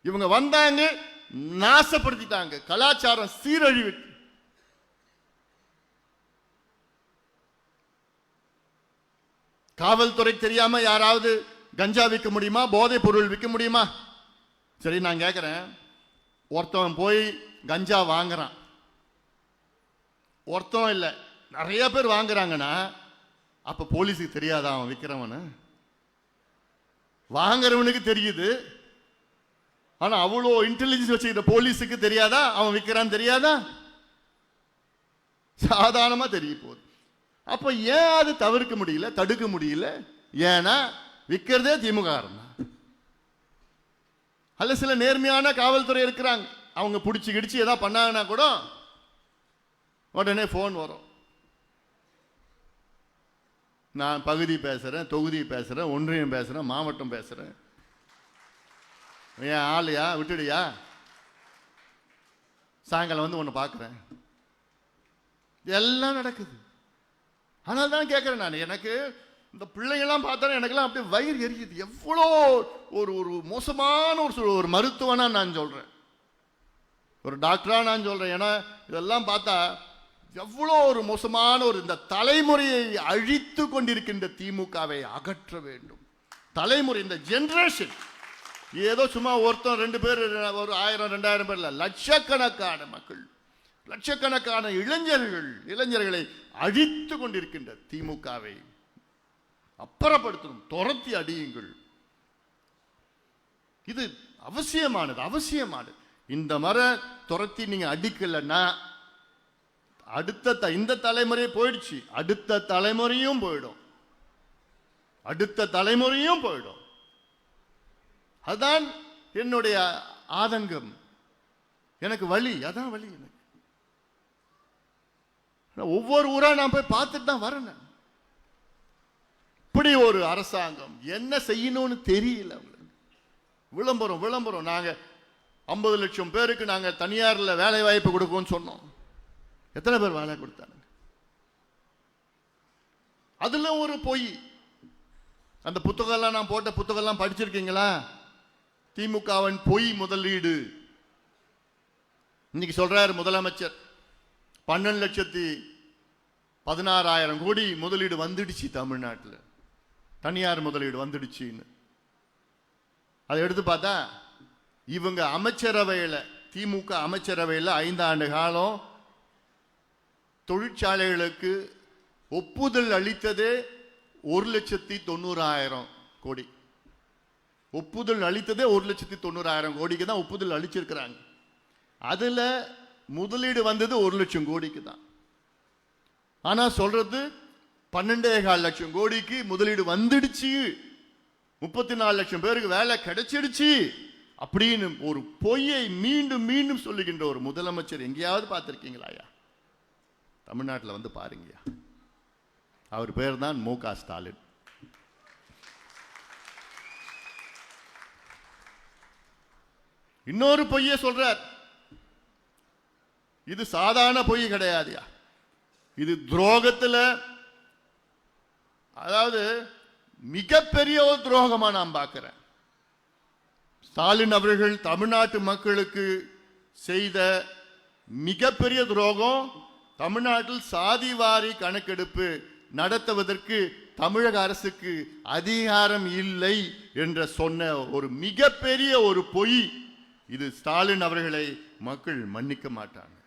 இவங்க வந்தாங்க, நாசப்படுத்திட்டாங்க, கலாச்சாரம் சீரழிவு. காவல்துறை தெரியாம யாராவது கஞ்சா விற்க முடியுமா? போதை பொருள் விற்க முடியுமா? சரி, நான் கேட்கிறேன், ஒருத்தவன் போய் கஞ்சா வாங்குறான், ஒருத்தவன் இல்லை நிறைய பேர் வாங்குறாங்கன்னா அப்ப போலீஸுக்கு தெரியாதா அவன் விற்கிறவன? வாங்குறவனுக்கு தெரியுது, ஆனா அவ்வளோ இன்டெலிஜென்ஸ் வச்சுக்கிட்ட போலீஸுக்கு தெரியாதா அவன் விற்கிறான்? தெரியாதா? சாதாரணமா தெரிய போகுது. அப்ப ஏன் அது தவிர்க்க முடியல, தடுக்க முடியல? ஏன்னா விற்கிறதே திமுக தான். அல்ல சில நேர்மையான காவல்துறை இருக்கிறாங்க, அவங்க பிடிச்சி கிடிச்சு ஏதாவது பண்ணாங்கன்னா கூட உடனே போன் வரும். நான் பகுதி பேசுறேன், தொகுதி பேசுறேன், ஒன்றியம் பேசுறேன், மாவட்டம் பேசுறேன், ஏன் ஆளையா விட்டுடியா, சாயங்காலம் வந்து ஒன்று பார்க்குறேன். எல்லாம் நடக்குது. ஆனால் தான் கேட்குறேன் நான், எனக்கு இந்த பிள்ளைங்கள்லாம் பார்த்தா எனக்கெல்லாம் அப்படியே வயிறு எரியுது. எவ்வளோ ஒரு ஒரு மோசமான ஒரு மருத்துவனா நான் சொல்றேன், ஒரு டாக்டரா நான் சொல்றேன். ஏன்னா இதெல்லாம் பார்த்தா எவ்வளோ ஒரு மோசமான இந்த தலைமுறையை அழித்து கொண்டிருக்கின்ற திமுகவை அகற்ற வேண்டும். தலைமுறை, இந்த ஜெனரேஷன் ஏதோ சும்மா ஒருத்தன் 2 பேர், ஒரு 1000 2000 பேர் இல்ல, லட்சக்கணக்கான மக்கள், லட்சக்கணக்கான இளைஞர்களை அழித்து கொண்டிருக்கின்ற திமுகவை அப்புறப்படுத்தணும், துரத்தி அடியுங்கள். இது அவசியமானது. இந்த மர துரத்தி நீங்க அடிக்கலன்னா இந்த தலைமுறை போயிடுச்சு, அடுத்த தலைமுறையும் போயிடும். அதுதான் என்னுடைய ஆதங்கம், எனக்கு வழி, அதான் வழி எனக்கு. ஒவ்வொரு ஊரா நான் போய் பார்த்துட்டு தான் வரேன். இப்படி ஒரு அரசாங்கம் என்ன செய்யணும்னு தெரியல. விளம்பரம் நாங்க 50 லட்சம் பேருக்கு நாங்க தனியார்ல வேலை வாய்ப்பு கொடுப்போம்னு சொன்னோம். எத்தனை பேர் வேலை கொடுத்தாங்க? அதுல ஒரு பொய். அந்த புத்தகம்லாம், நான் போட்ட புத்தகம்லாம் படிச்சிருக்கீங்களா? திமுகவின் பொய் முதலீடு. இன்னைக்கு சொல்றாரு முதலமைச்சர் 12,16,000 கோடி முதலீடு வந்துடுச்சு தமிழ்நாட்டில், தனியார் முதலீடு வந்துடுச்சுன்னு. அதை எடுத்து பார்த்தா இவங்க அமைச்சரவையில், திமுக அமைச்சரவையில் 5 ஆண்டு காலம் தொழிற்சாலைகளுக்கு ஒப்புதல் அளித்ததே 1,90,000 கோடி. ஒப்புதல் அளித்ததே 1,90,000 கோடிக்கு தான் ஒப்புதல் அளிச்சிருக்கிறாங்க. அதுல முதலீடு வந்தது 1 லட்சம் கோடிக்கு தான். ஆனா சொல்றது 12,4 லட்சம் கோடிக்கு முதலீடு வந்துடுச்சு, 34 லட்சம் பேருக்கு வேலை கிடைச்சிடுச்சு அப்படின்னு ஒரு பொய்யை மீண்டும் மீண்டும் சொல்லுகின்ற ஒரு முதலமைச்சர் எங்கேயாவது பார்த்திருக்கீங்களா? தமிழ்நாட்டில் வந்து பாருங்க. அவர் பேர் தான் மு.க. ஸ்டாலின். இன்னொரு பொய்யை சொல்றார். இது சாதாரண பொய் கிடையாது, இது துரோகத்தில், அதாவது மிகப்பெரிய ஒரு துரோகமா நான் பார்க்கிறேன். ஸ்டாலின் அவர்கள் தமிழ்நாட்டு மக்களுக்கு செய்த மிகப்பெரிய துரோகம், தமிழ்நாட்டில் சாதிவாரி கணக்கெடுப்பு நடத்துவதற்கு தமிழக அரசுக்கு அதிகாரம் இல்லை என்ற சொன்ன ஒரு மிகப்பெரிய ஒரு பொய். இது ஸ்டாலின் அவர்களை மக்கள் மன்னிக்க மாட்டாங்க.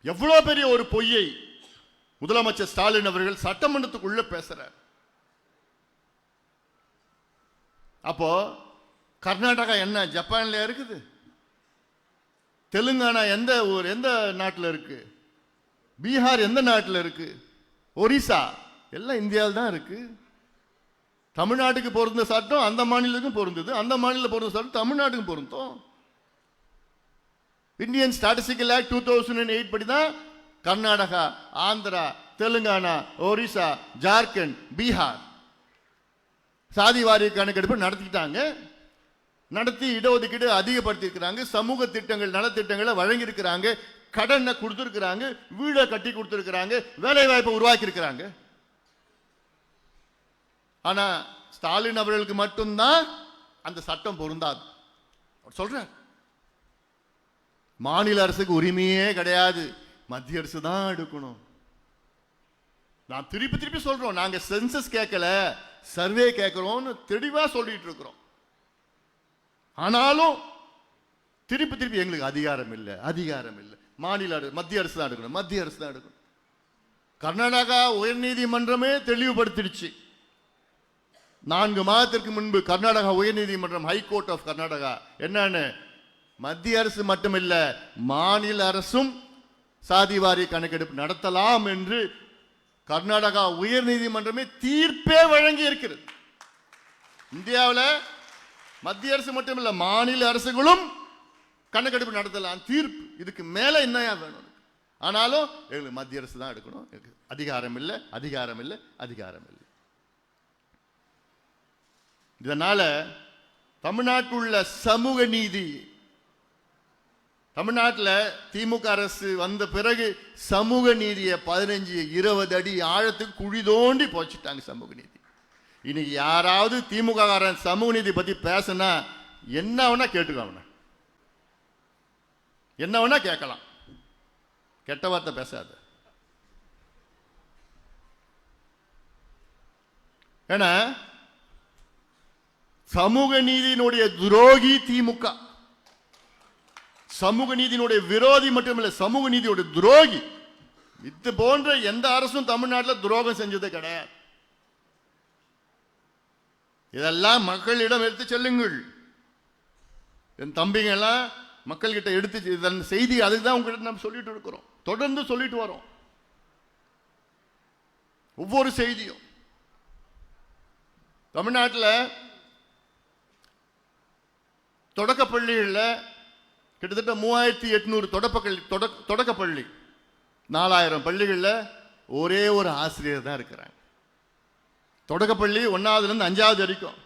எவ்வளவு பெரிய ஒரு பொய்யை முதலமைச்சர் ஸ்டாலின் அவர்கள் சட்டமன்றத்துக்குள்ள பேசுறார். அப்போ கர்நாடகா என்ன ஜப்பான்ல இருக்குது? தெலுங்கானா எந்த நாட்டில் இருக்கு? பீகார் எந்த நாட்டில் இருக்கு? ஒரிசா எல்லாம் இந்தியாவில் தான் இருக்கு. தமிழ்நாட்டுக்கு பொருந்த சட்டம் அந்த மாநிலத்துக்கும் பொருந்தது, அந்த மாநிலம் பொருந்த சட்டம் தமிழ்நாட்டுக்கும் பொருந்தும். இந்தியன் ஸ்டாட்டிஸ்டிக்கல் ஆக்ட் 2008 படிதான் கர்நாடகா, ஆந்திரா, தெலுங்கானா, ஒரிசா, ஜார்க்கண்ட், பீகார் சாதிவாரி கணக்கெடுப்பு நடத்திட்டாங்க. நடத்தி இடஒதுக்கீடு அதிகப்படுத்திருக்கிறாங்க, சமூக திட்டங்கள், நலத்திட்டங்களை வழங்கி இருக்கிறாங்க, கடனை கொடுத்திருக்கிறாங்க, வீடை கட்டி கொடுத்திருக்கிறாங்க, வேலை வாய்ப்பை உருவாக்கி இருக்கிறாங்க. ஆனா ஸ்டாலின் அவர்களுக்கு மட்டும்தான் அந்த சட்டம் பொருந்தாது. சொல்றார், மாநில அரசுக்கு உரிமையே கிடையாது, மத்திய அரசு தான் எடுக்கணும். நான் திருப்பி சொல்றோம், நாங்க சென்சஸ் கேட்கல, சர்வே கேட்கிறோம்னு தெளிவா சொல்லிட்டு இருக்கிறோம். ஆனாலும் திருப்பி எங்களுக்கு அதிகாரம் இல்லை, மத்திய அரசு தான் எடுக்கணும். கர்நாடகா உயர்நீதிமன்றமே தெளிவுபடுத்திடுச்சு. 4 மாதத்திற்கு முன்பு கர்நாடகா உயர்நீதிமன்றம், ஹைகோர்ட் ஆஃப் கர்நாடகா என்னன்னு, மத்திய அரசு மட்டுமில்ல மாநில அரசும் சாதிவாரி கணக்கெடுப்பு நடத்தலாம் என்று கர்நாடகா உயர்நீதிமன்றமே தீர்ப்பே வழங்கி இருக்கிறது. இந்தியாவில் மத்திய அரசு மட்டுமில்ல மாநில அரசுகளும் கணக்கெடுப்பு நடத்தலாம் தீர்ப்பு. இதுக்கு மேல என்னையா வேணும்? ஆனாலும் எங்களுக்கு மத்திய அரசு தான் எடுக்கணும், அதிகாரம் இல்லை. இதனால தமிழ்நாட்டில் உள்ள சமூக நீதி, தமிழ்நாட்டில் திமுக அரசு வந்த பிறகு சமூக நீதியை 15-20 அடி ஆழத்துக்கு குழி தோண்டி போச்சுட்டாங்க சமூக நீதி. இன்னைக்கு யாராவது திமுக காரன் சமூக நீதி பத்தி பேசினா என்ன வேணா கேட்டுக்க, என்ன வேணா கேட்கலாம், கெட்ட வார்த்தை பேசாத. ஏன்னா சமூக நீதியினுடைய துரோகி திமுக, சமூக நீதியினுடைய விரோதி மட்டுமில்லை, சமூக நீதியோட துரோகி. இது போன்ற எந்த அரசும் தமிழ்நாட்டில் துரோகம் செஞ்சது கிடையாது. இதெல்லாம் மக்களிடம் எடுத்து செல்லுங்கள். என் தம்பிங்க எல்லாம் மக்கள்கிட்ட எடுத்து இதன் செய்தி அதுதான் உங்ககிட்ட நம்ம சொல்லிட்டு இருக்கிறோம், தொடர்ந்து சொல்லிட்டு வரோம். ஒவ்வொரு செய்தியும் தமிழ்நாட்டில் தொடக்கப்பள்ளிகளில் கிட்டத்தட்ட 3800 தொடக்கப்பள்ளி, 4000 பள்ளிகளில் ஒரே ஒரு ஆசிரியர் தான் இருக்கிறாங்க. தொடக்கப்பள்ளி 1வதுலேருந்து 5வது வரைக்கும்.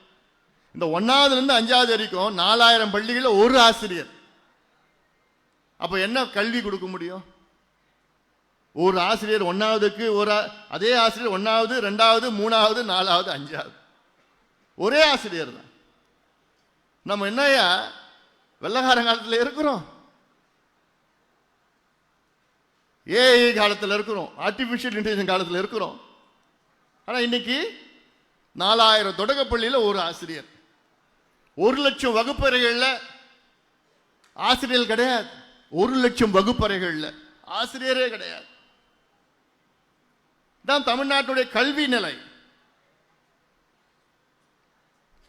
இந்த 1வதுலேருந்து 5வது வரைக்கும் 4000 பள்ளிகளில் ஒரு ஆசிரியர். அப்போ என்ன கல்வி கொடுக்க முடியும்? ஒரு ஆசிரியர் 1வதுக்கு அதே ஆசிரியர் 1வது 2வது 3வது 4வது 5வது ஒரே ஆசிரியர் தான். நம்ம என்னையா வெள்ளக்கார காலத்தில் இருக்கிறோம், ஏஐ காலத்தில் இருக்கிறோம், ஆர்டிபிஷியல் இன்டெலிஜென்ஸ் காலத்தில் இருக்கிறோம். ஆனால் இன்னைக்கு 4000 தொடக்கப்பள்ளியில் ஒரு ஆசிரியர், 1,00,000 வகுப்பறைகளில் ஆசிரியர் கிடையாது, 1,00,000 வகுப்பறைகளில் ஆசிரியரே கிடையாது. தான் தமிழ்நாட்டுடைய கல்வி நிலை.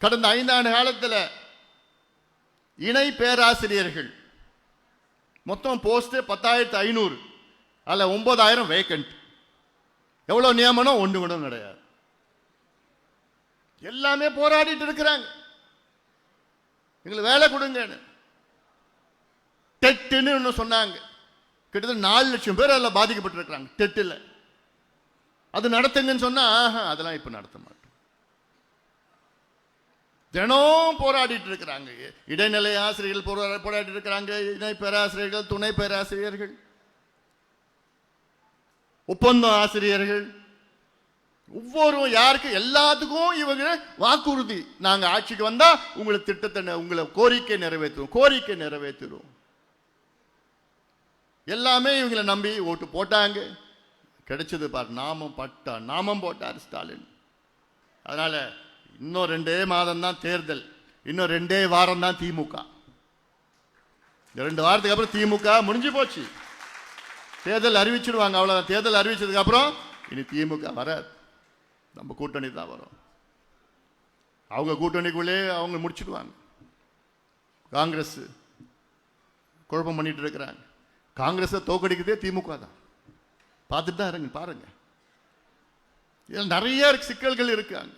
கடந்த 5 ஆண்டு காலத்தில் இணை பேராசிரியர்கள் மொத்தம் போஸ்ட் 10,500, அதில் 9,000 வேக்கண்ட். எவ்வளவு நியமனம்? ஒன்று கூட கிடையாது. எல்லாமே போராடிட்டு இருக்கிறாங்க, எங்களுக்கு வேலை கொடுங்க. டெட்டுன்னு சொன்னாங்க, கிட்டத்தட்ட 4,00,000 பேர் அதில் பாதிக்கப்பட்டிருக்கிறாங்க. டெட்டில் அது நடத்துங்கன்னு சொன்னா அதெல்லாம் இப்ப நடத்த மாட்டோம். தினம் போராடிட்டு இருக்கிறாங்க. இடைநிலை ஆசிரியர்கள் போராடி இருக்கிறாங்க, இணை பேராசிரியர்கள், துணை பேராசிரியர்கள், ஒப்பந்த ஆசிரியர்கள், ஒவ்வொரு யாருக்கு எல்லாத்துக்கும் இவங்க வாக்குறுதி, நாங்க ஆட்சிக்கு வந்தா உங்களை திட்டத்தை உங்களை கோரிக்கை நிறைவேற்றுவோம். எல்லாமே இவங்களை நம்பி ஓட்டு போட்டாங்க. கிடைச்சது பார், நாமம் போட்டார் ஸ்டாலின். அதனால இன்னும் 2 மாதம் தான் தேர்தல், இன்னும் 2 வாரம் தான் திமுக. 2 வாரத்துக்கு அப்புறம் திமுக முடிஞ்சு போச்சு. தேர்தல் அறிவிச்சிடுவாங்க, அவ்வளவுதான். தேர்தல் அறிவிச்சதுக்கு அப்புறம் இனி திமுக வராது, நம்ம கூட்டணி தான் வரும். அவங்க கூட்டணிக்குள்ளே அவங்க முடிச்சிடுவாங்க. காங்கிரஸ் குழப்பம் பண்ணிட்டு இருக்கிறாங்க. காங்கிரஸை தோக்கடிக்கிறதே திமுக தான். பார்த்துட்டு தான் இருங்க, பாருங்க. இதில் நிறைய சிக்கல்கள் இருக்காங்க.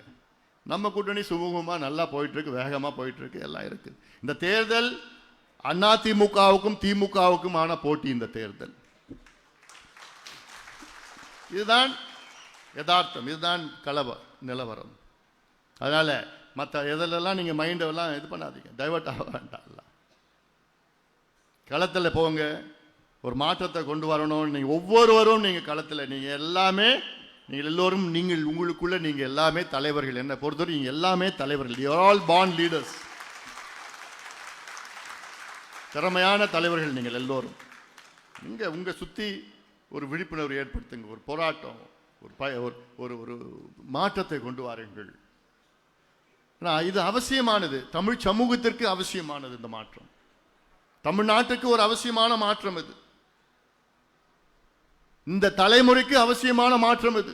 நம்ம கூட்டணி சுமூகமா நல்லா போயிட்டு இருக்கு, வேகமா போயிட்டு இருக்கு, எல்லாம் இருக்கு. இந்த தேர்தல் அதிமுகவுக்கும் திமுகவுக்குமான போட்டி. இந்த தேர்தல் இதுதான் யதார்த்தம், இதுதான் நிலவரம். அதனால மற்ற எதிலெல்லாம் நீங்க மைண்டெல்லாம் இது பண்ணாதீங்க, டைவர்ட் ஆக வேண்டாம். களத்தில் போங்க, ஒரு மாற்றத்தை கொண்டு வரணும். நீங்க ஒவ்வொருவரும் நீங்க களத்தில், நீங்க எல்லாமே, நீங்கள் எல்லோரும் உங்களுக்குள்ள நீங்க எல்லாமே தலைவர்கள். என்ன பொறுத்தவரை நீங்க எல்லாமே தலைவர்கள். You are all born leaders. திறமையான தலைவர்கள் நீங்கள் எல்லோரும். நீங்க உங்க சுத்தி ஒரு விழிப்புணர்வு ஏற்படுத்துங்க, ஒரு போராட்டம், ஒரு மாற்றத்தை கொண்டு வாருங்கள். இது அவசியமானது, தமிழ் சமூகத்திற்கு அவசியமானது. இந்த மாற்றம் தமிழ்நாட்டுக்கு ஒரு அவசியமான மாற்றம். இது இந்த தலைமுறைக்கு அவசியமான மாற்றம் இது.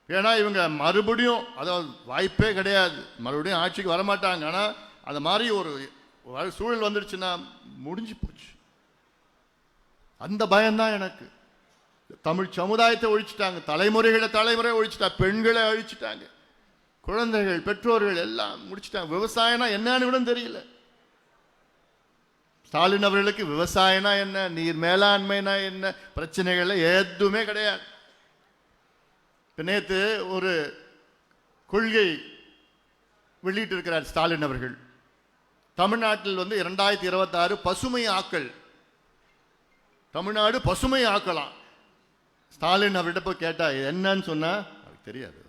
ஏன்னா இவங்க மறுபடியும், அதாவது வாய்ப்பே கிடையாது, மறுபடியும் ஆட்சிக்கு வரமாட்டாங்க. ஆனா அந்த மாதிரி ஒரு சூழல் வந்துடுச்சுன்னா முடிஞ்சு போச்சு. அந்த பயம்தான் எனக்கு. தமிழ் சமுதாயத்தை ஒழிச்சிட்டாங்க, தலைமுறை ஒழிச்சிட்டாங்க, பெண்களை அழிச்சிட்டாங்க, குழந்தைகள், பெற்றோர்கள் எல்லாம் முடிச்சிட்டாங்க. விவசாயம்னா என்னன்னு கூட தெரியல. ஸ்டாலின் அவர்களுக்கு விவசாயம்னா என்ன, நீர் மேலாண்மைனா என்ன, பிரச்சனைகள் எதுவுமே கிடையாது. நேற்று ஒரு கொள்கை வெளியிட்டு இருக்கிறார் ஸ்டாலின் அவர்கள். தமிழ்நாட்டில் 2026 பசுமை ஆக்கல், தமிழ்நாடு பசுமை ஆக்கலாம். ஸ்டாலின் அவர்கிட்ட போய் கேட்டா என்னன்னு சொன்னா அவருக்கு தெரியாது.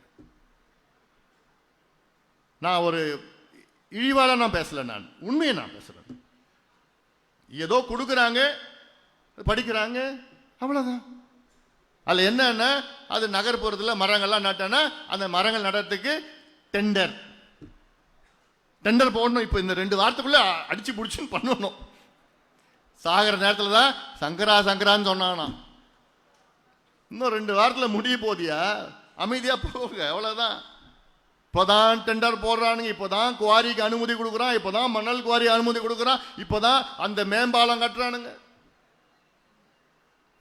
நான் ஒரு இழிவால நான் பேசல, நான் உண்மையை நான் பேசுறேன். ஏதோ கொடுக்குறாங்க, படிக்கிறாங்க, அவ்வளவுதான். அதுல என்னன்னா, அது நகர்ப்புறத்தில் மரங்கள்லாம் நட்டானா அந்த மரங்கள் நடுறதுக்கு டெண்டர் போடணும். இப்போ இந்த 2 வாரத்துக்குள்ள அடிச்சு பிடிச்சுன்னு பண்ணணும். சாகிற நேரத்தில் தான் சங்கரான்னு சொன்னானா. இன்னும் 2 வாரத்தில் முடிய போதியா, அமைதியா போக, அவ்வளவுதான். இப்போதான் டெண்டர் போடுறானுங்க, இப்போதான் குவாரிக்கு அனுமதி கொடுக்குறான், இப்போதான் மணல் குவாரி அனுமதி கொடுக்குறான், இப்போதான் அந்த மேம்பாலம் கட்டுறானுங்க.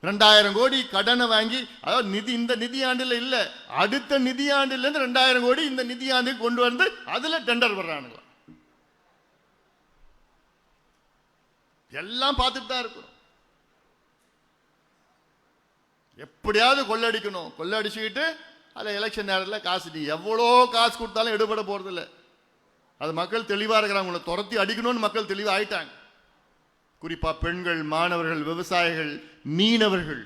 2000 கோடி கடனை வாங்கி, அதாவது இந்த நிதியாண்டில் இல்ல, அடுத்த நிதியாண்டில இருந்து 2000 கோடி இந்த நிதியாண்டுக்கு கொண்டு வந்து அதுல டெண்டர் வர்றானுங்க. எல்லாம் பார்த்துட்டு தான் இருக்கும். எப்படியாவது கொள்ளடிக்கணும், கொள்ளடிச்சுக்கிட்டு அதில் எலெக்ஷன் நேரத்தில் காசு, நீ எவ்வளோ காசு கொடுத்தாலும் எடுபட போறது இல்லை. அது மக்கள் தெளிவாக இருக்கிறாங்க. உங்களை துரத்தி அடிக்கணும்னு மக்கள் தெளிவாக ஆயிட்டாங்க. குறிப்பா பெண்கள், மாணவர்கள், விவசாயிகள், மீனவர்கள்,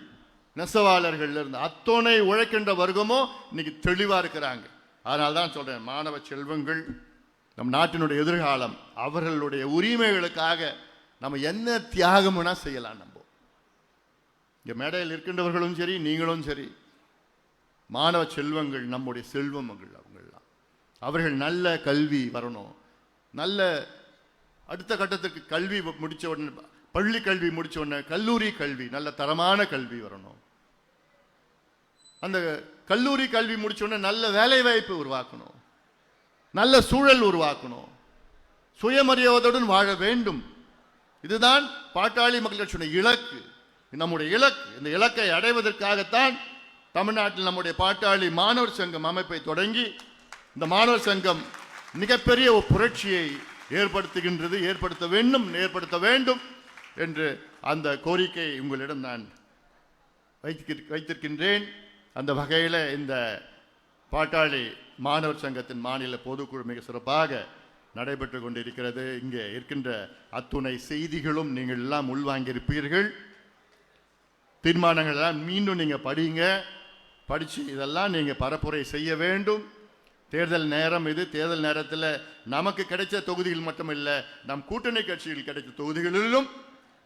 நெசவாளர்கள் இருந்து அத்தனை உழைக்கின்ற வர்க்கமோ இன்னைக்கு தெளிவா இருக்கிறாங்க. அதனால தான் சொல்றேன், மாணவ செல்வங்கள் நம் நாட்டினுடைய எதிர்காலம். அவர்களுடைய உரிமைகளுக்காக நம்ம என்ன தியாகம்னா செய்யலாம். நம்ம இங்க மேடையில் இருக்கின்றவர்களும் சரி, நீங்களும் சரி, மாணவ செல்வங்கள் நம்முடைய செல்வங்கள். அவர்கள் நல்ல கல்வி வரணும், நல்ல அடுத்த கட்டத்துக்கு கல்வி முடிச்ச உடனே, பள்ளி கல்வி முடிச்ச உடனே கல்லூரி கல்வி, நல்ல தரமான கல்வி வரணும். அந்த கல்லூரி கல்வி முடிச்ச உடனே நல்ல வேலை வாய்ப்பு உருவாக்கணும், நல்ல சூழல் உருவாக்கணும், சுயமரியாதையுடன் வாழ வேண்டும். இதுதான் பாட்டாளி மக்கள் கட்சியுடைய இலக்கு, நம்முடைய இலக்கு. இந்த இலக்கை அடைவதற்காகத்தான் தமிழ்நாட்டில் நம்முடைய பாட்டாளி மாணவர் சங்கம் அமைப்பை தொடங்கி, இந்த மாணவர் சங்கம் மிகப்பெரிய ஒரு புரட்சியை ஏற்படுத்த வேண்டும் என்று அந்த கோரிக்கை உங்களிடம் நான் வைத்திருக்கின்றேன். அந்த வகையில் இந்த பாட்டாளி மாணவர் சங்கத்தின் மாநில பொதுக்குழு மிக சிறப்பாக நடைபெற்று கொண்டிருக்கிறது. இங்கே இருக்கின்ற அத்துணை செய்திகளும் நீங்கள் எல்லாம் உள்வாங்கியிருப்பீர்கள். தீர்மானங்கள் எல்லாம் மீண்டும் நீங்க படிச்சு இதெல்லாம் நீங்க பரப்புரை செய்ய வேண்டும். தேர்தல் நேரம் இது. தேர்தல் நேரத்தில் நமக்கு கிடைச்ச தொகுதிகள் மட்டும் இல்லை, நம் கூட்டணி கட்சியில் கிடைத்த தொகுதிகளிலும்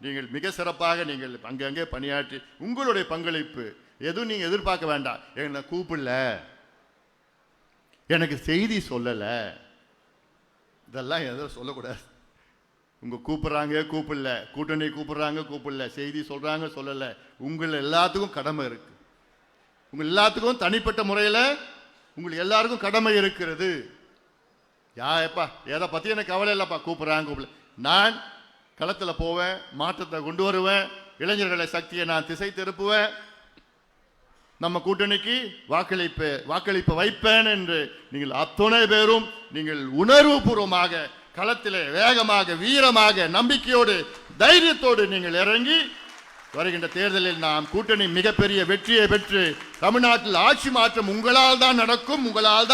நீங்கள் மிக சிறப்பாக நீங்கள் அங்கங்கே பணியாற்றி உங்களுடைய பங்களிப்பு எதுவும் நீங்க எதிர்பார்க்க வேண்டாம். என்ன கூப்பிடல, எனக்கு செய்தி சொல்லல, இதெல்லாம் எதுவும் சொல்லக்கூடாது. உங்க கூப்பிடல, கூட்டணி கூப்பிடல, செய்தி சொல்றாங்க சொல்லல, உங்கள் எல்லாத்துக்கும் கடமை இருக்கு. உங்க எல்லாத்துக்கும் தனிப்பட்ட முறையில் உங்களுக்கு எல்லாருக்கும் கடமை இருக்கிறது. எப்பா எதை பத்தி எனக்கு கவலை இல்லப்பா, கூப்பிடல. நான் களத்தில் போவேன், மாற்றத்தை கொண்டு வருவேன், இளைஞர்களை சக்தியை நான் திசை திருப்புவேன், நம்ம கூட்டணிக்கு வாக்களிப்பு வைப்பேன் என்று நீங்கள் அத்துணை பேரும் நீங்கள் உணர்வு பூர்வமாக களத்திலே வேகமாக, வீரமாக, நம்பிக்கையோடு, தைரியத்தோடு நீங்கள் இறங்கி வருகின்ற தேர்தலில் நாம் கூட்டணி மிகப்பெரிய வெற்றியை பெற்று தமிழ்நாட்டில் ஆட்சி மாற்றம் உங்களால் தான் நடக்கும், உங்களால்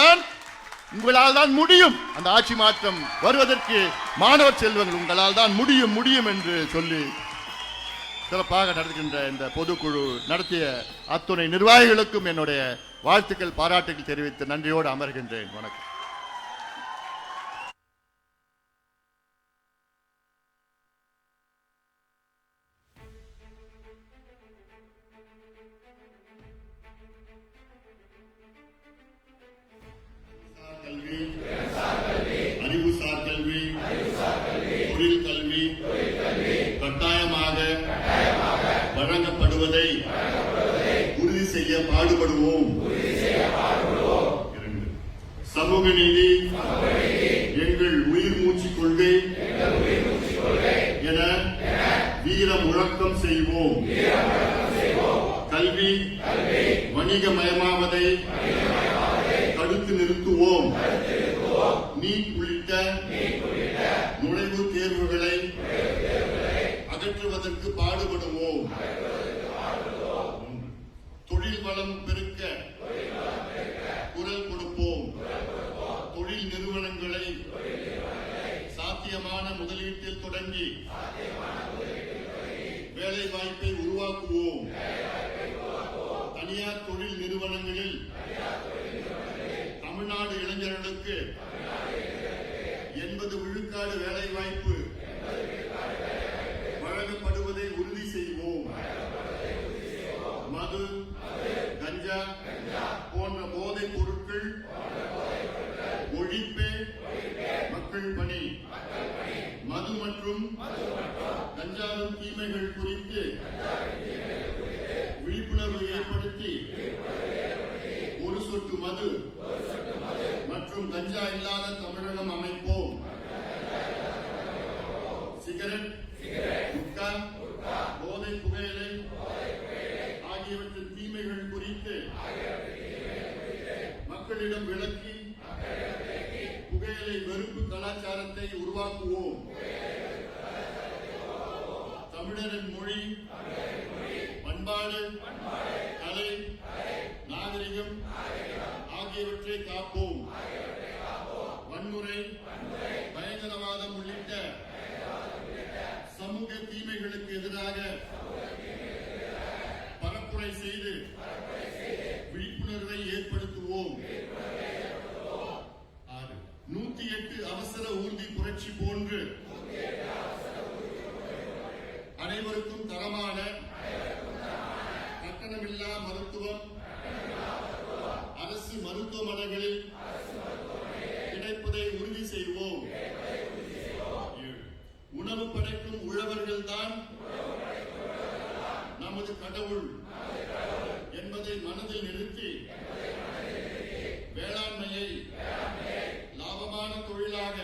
தான் முடியும். அந்த ஆட்சி மாற்றம் வருவதற்கு மாணவர் செல்வங்கள் உங்களால் தான் முடியும் என்று சொல்லி சிறப்பாக நடத்துகின்ற இந்த பொதுக்குழு நடத்திய அத்துணை நிர்வாகிகளுக்கும் என்னுடைய வாழ்த்துக்கள், பாராட்டுகள் தெரிவித்து நன்றியோடு அமர்கின்றேன். வணக்கம். அறிவுசார் கல்வி, தொழில் கல்வி கட்டாயமாக வழங்கப்படுவதை உறுதி செய்ய பாடுபடுவோம். சமூக நீதி எங்கள் உயிர் மூச்சு கொள்கை என வீர முழக்கம் செய்வோம். கல்வி வணிகமயமாவதை தடுத்து நிறுத்துவோம். நீட் உள்ளிட்ட நுழைவுத் தேர்வுகளை அகற்றுவதற்கு பாடுபடுவோம். தொழில் வளம் பெருக்க குரல் கொடுப்போம். தொழில் நிறுவனங்களை சாத்திய சாத்தியமான முதலீட்டில் தொடங்கி வேலை வாய்ப்பை உருவாக்குவோம். தனியார் தொழில் நிறுவனங்களில் தமிழ்நாடு இளைஞர்களுக்கு 80 விழுக்காடு வேலை வாய்ப்பு வழங்கப்படுவதை உறுதி செய்வோம். மது, கஞ்சா போன்ற போதைப் பொருட்கள் ஒழிப்பே மக்கள் பணி. மது மற்றும் கஞ்சாவின் தீமைகள் குறித்து விழிப்புணர்வு ஏற்படுத்தி ஒரு சொட்டு மது மற்றும் கஞ்சா இல்லாத தமிழகம் அமைப்போம். சிகரெட், குட்கா, போதை புகையிலை ஆகியவற்றின் தீமைகள் குறித்து மக்களிடம் விளக்கி புகையிலை வெறுப்பு கலாச்சாரத்தை உருவாக்குவோம். தமிழரின் மொழி, பண்பாடு, கலை, நாகரிகம் ஆகியவற்றை காப்போம். வன்முறை, பயங்கரவாதம் உள்ளிட்ட சமூக தீமைகளுக்கு எதிராக பரப்புரை செய்து விழிப்புணர்வை ஏற்படுத்துவோம். 108 அவசர ஊர்தி புரட்சி போன்று அனைவருக்கும் தரமான கட்டணமில்லா மருத்துவம் அரசு மருத்துவமனைகளில் கிடைப்பதை உறுதி செய்வோம். உணவு படைக்கும் உழவர்கள் தான் நமது கடவுள் என்பதை மனதில் நிறுத்தி வேளாண்மையை லாபமான தொழிலாக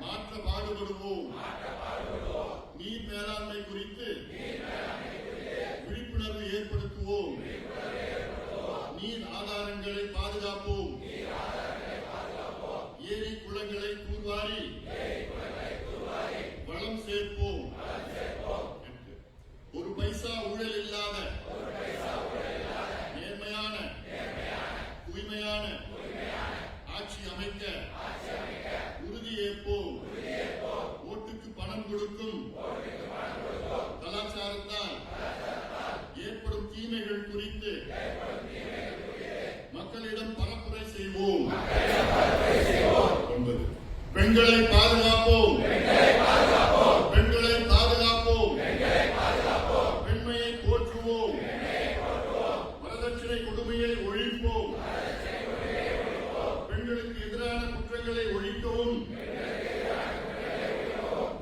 மாற்ற பாடுபடுவோம். நீர் மேலாண்மை குறித்து விழிப்புணர்வு ஏற்படுத்துவோம். நீர் ஆதாரங்களை பாதுகாப்போம். ஏரி குளங்களை தூர்வாரி வளம் சேர்ப்போம். ஒரு பைசா ஊழல் இல்லாத நேர்மையான தூய்மையான ஆட்சி அமைக்க உறுதியேற்போம். ஓட்டுக்கு பணம் கொடுக்கும் கலாச்சாரத்தால் ஏற்படும் தீமைகள் குறித்து மக்களிடம் பரப்புரை செய்வோம். பெண்களை பாதுகாப்போம். பெண்களை பாதுகாப்போம். பெண்மையை போற்றுவோம். வரதட்சணை கொடுமையை ஒழிப்போம். பெண்களுக்கு எதிரான குற்றங்களை ஒழிக்கவும்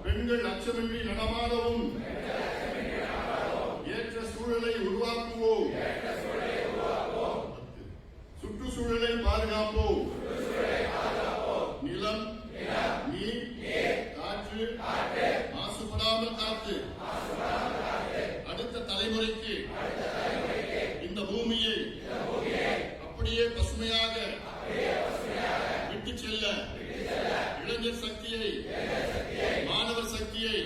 பெண்கள் அச்சமின்றி நடமாடவும் ஏற்ற சூழலை உருவாக்குவோம். சுற்றுச்சூழலை பாதுகாப்போம். நிலம், நீர், காற்று மாசுபடாமல் காத்து அடுத்த தலைமுறைக்கு இந்த பூமியை அப்படியே பசுமையாக விட்டு செல்ல இளைஞர் சக்தியை, மாணவர் சக்தியை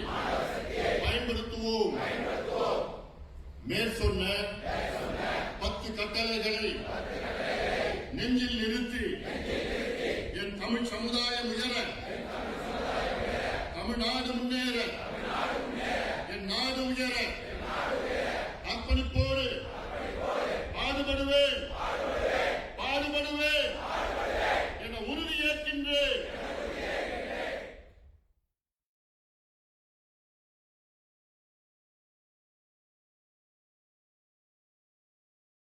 பயன்படுத்துவோம். மேற் சொன்ன 10 கட்டளைகளை நெஞ்சில் நிறுத்தி என் தமிழ் சமுதாயம் உயர, தமிழ்நாடு முன்னேற, என் நாடு உயர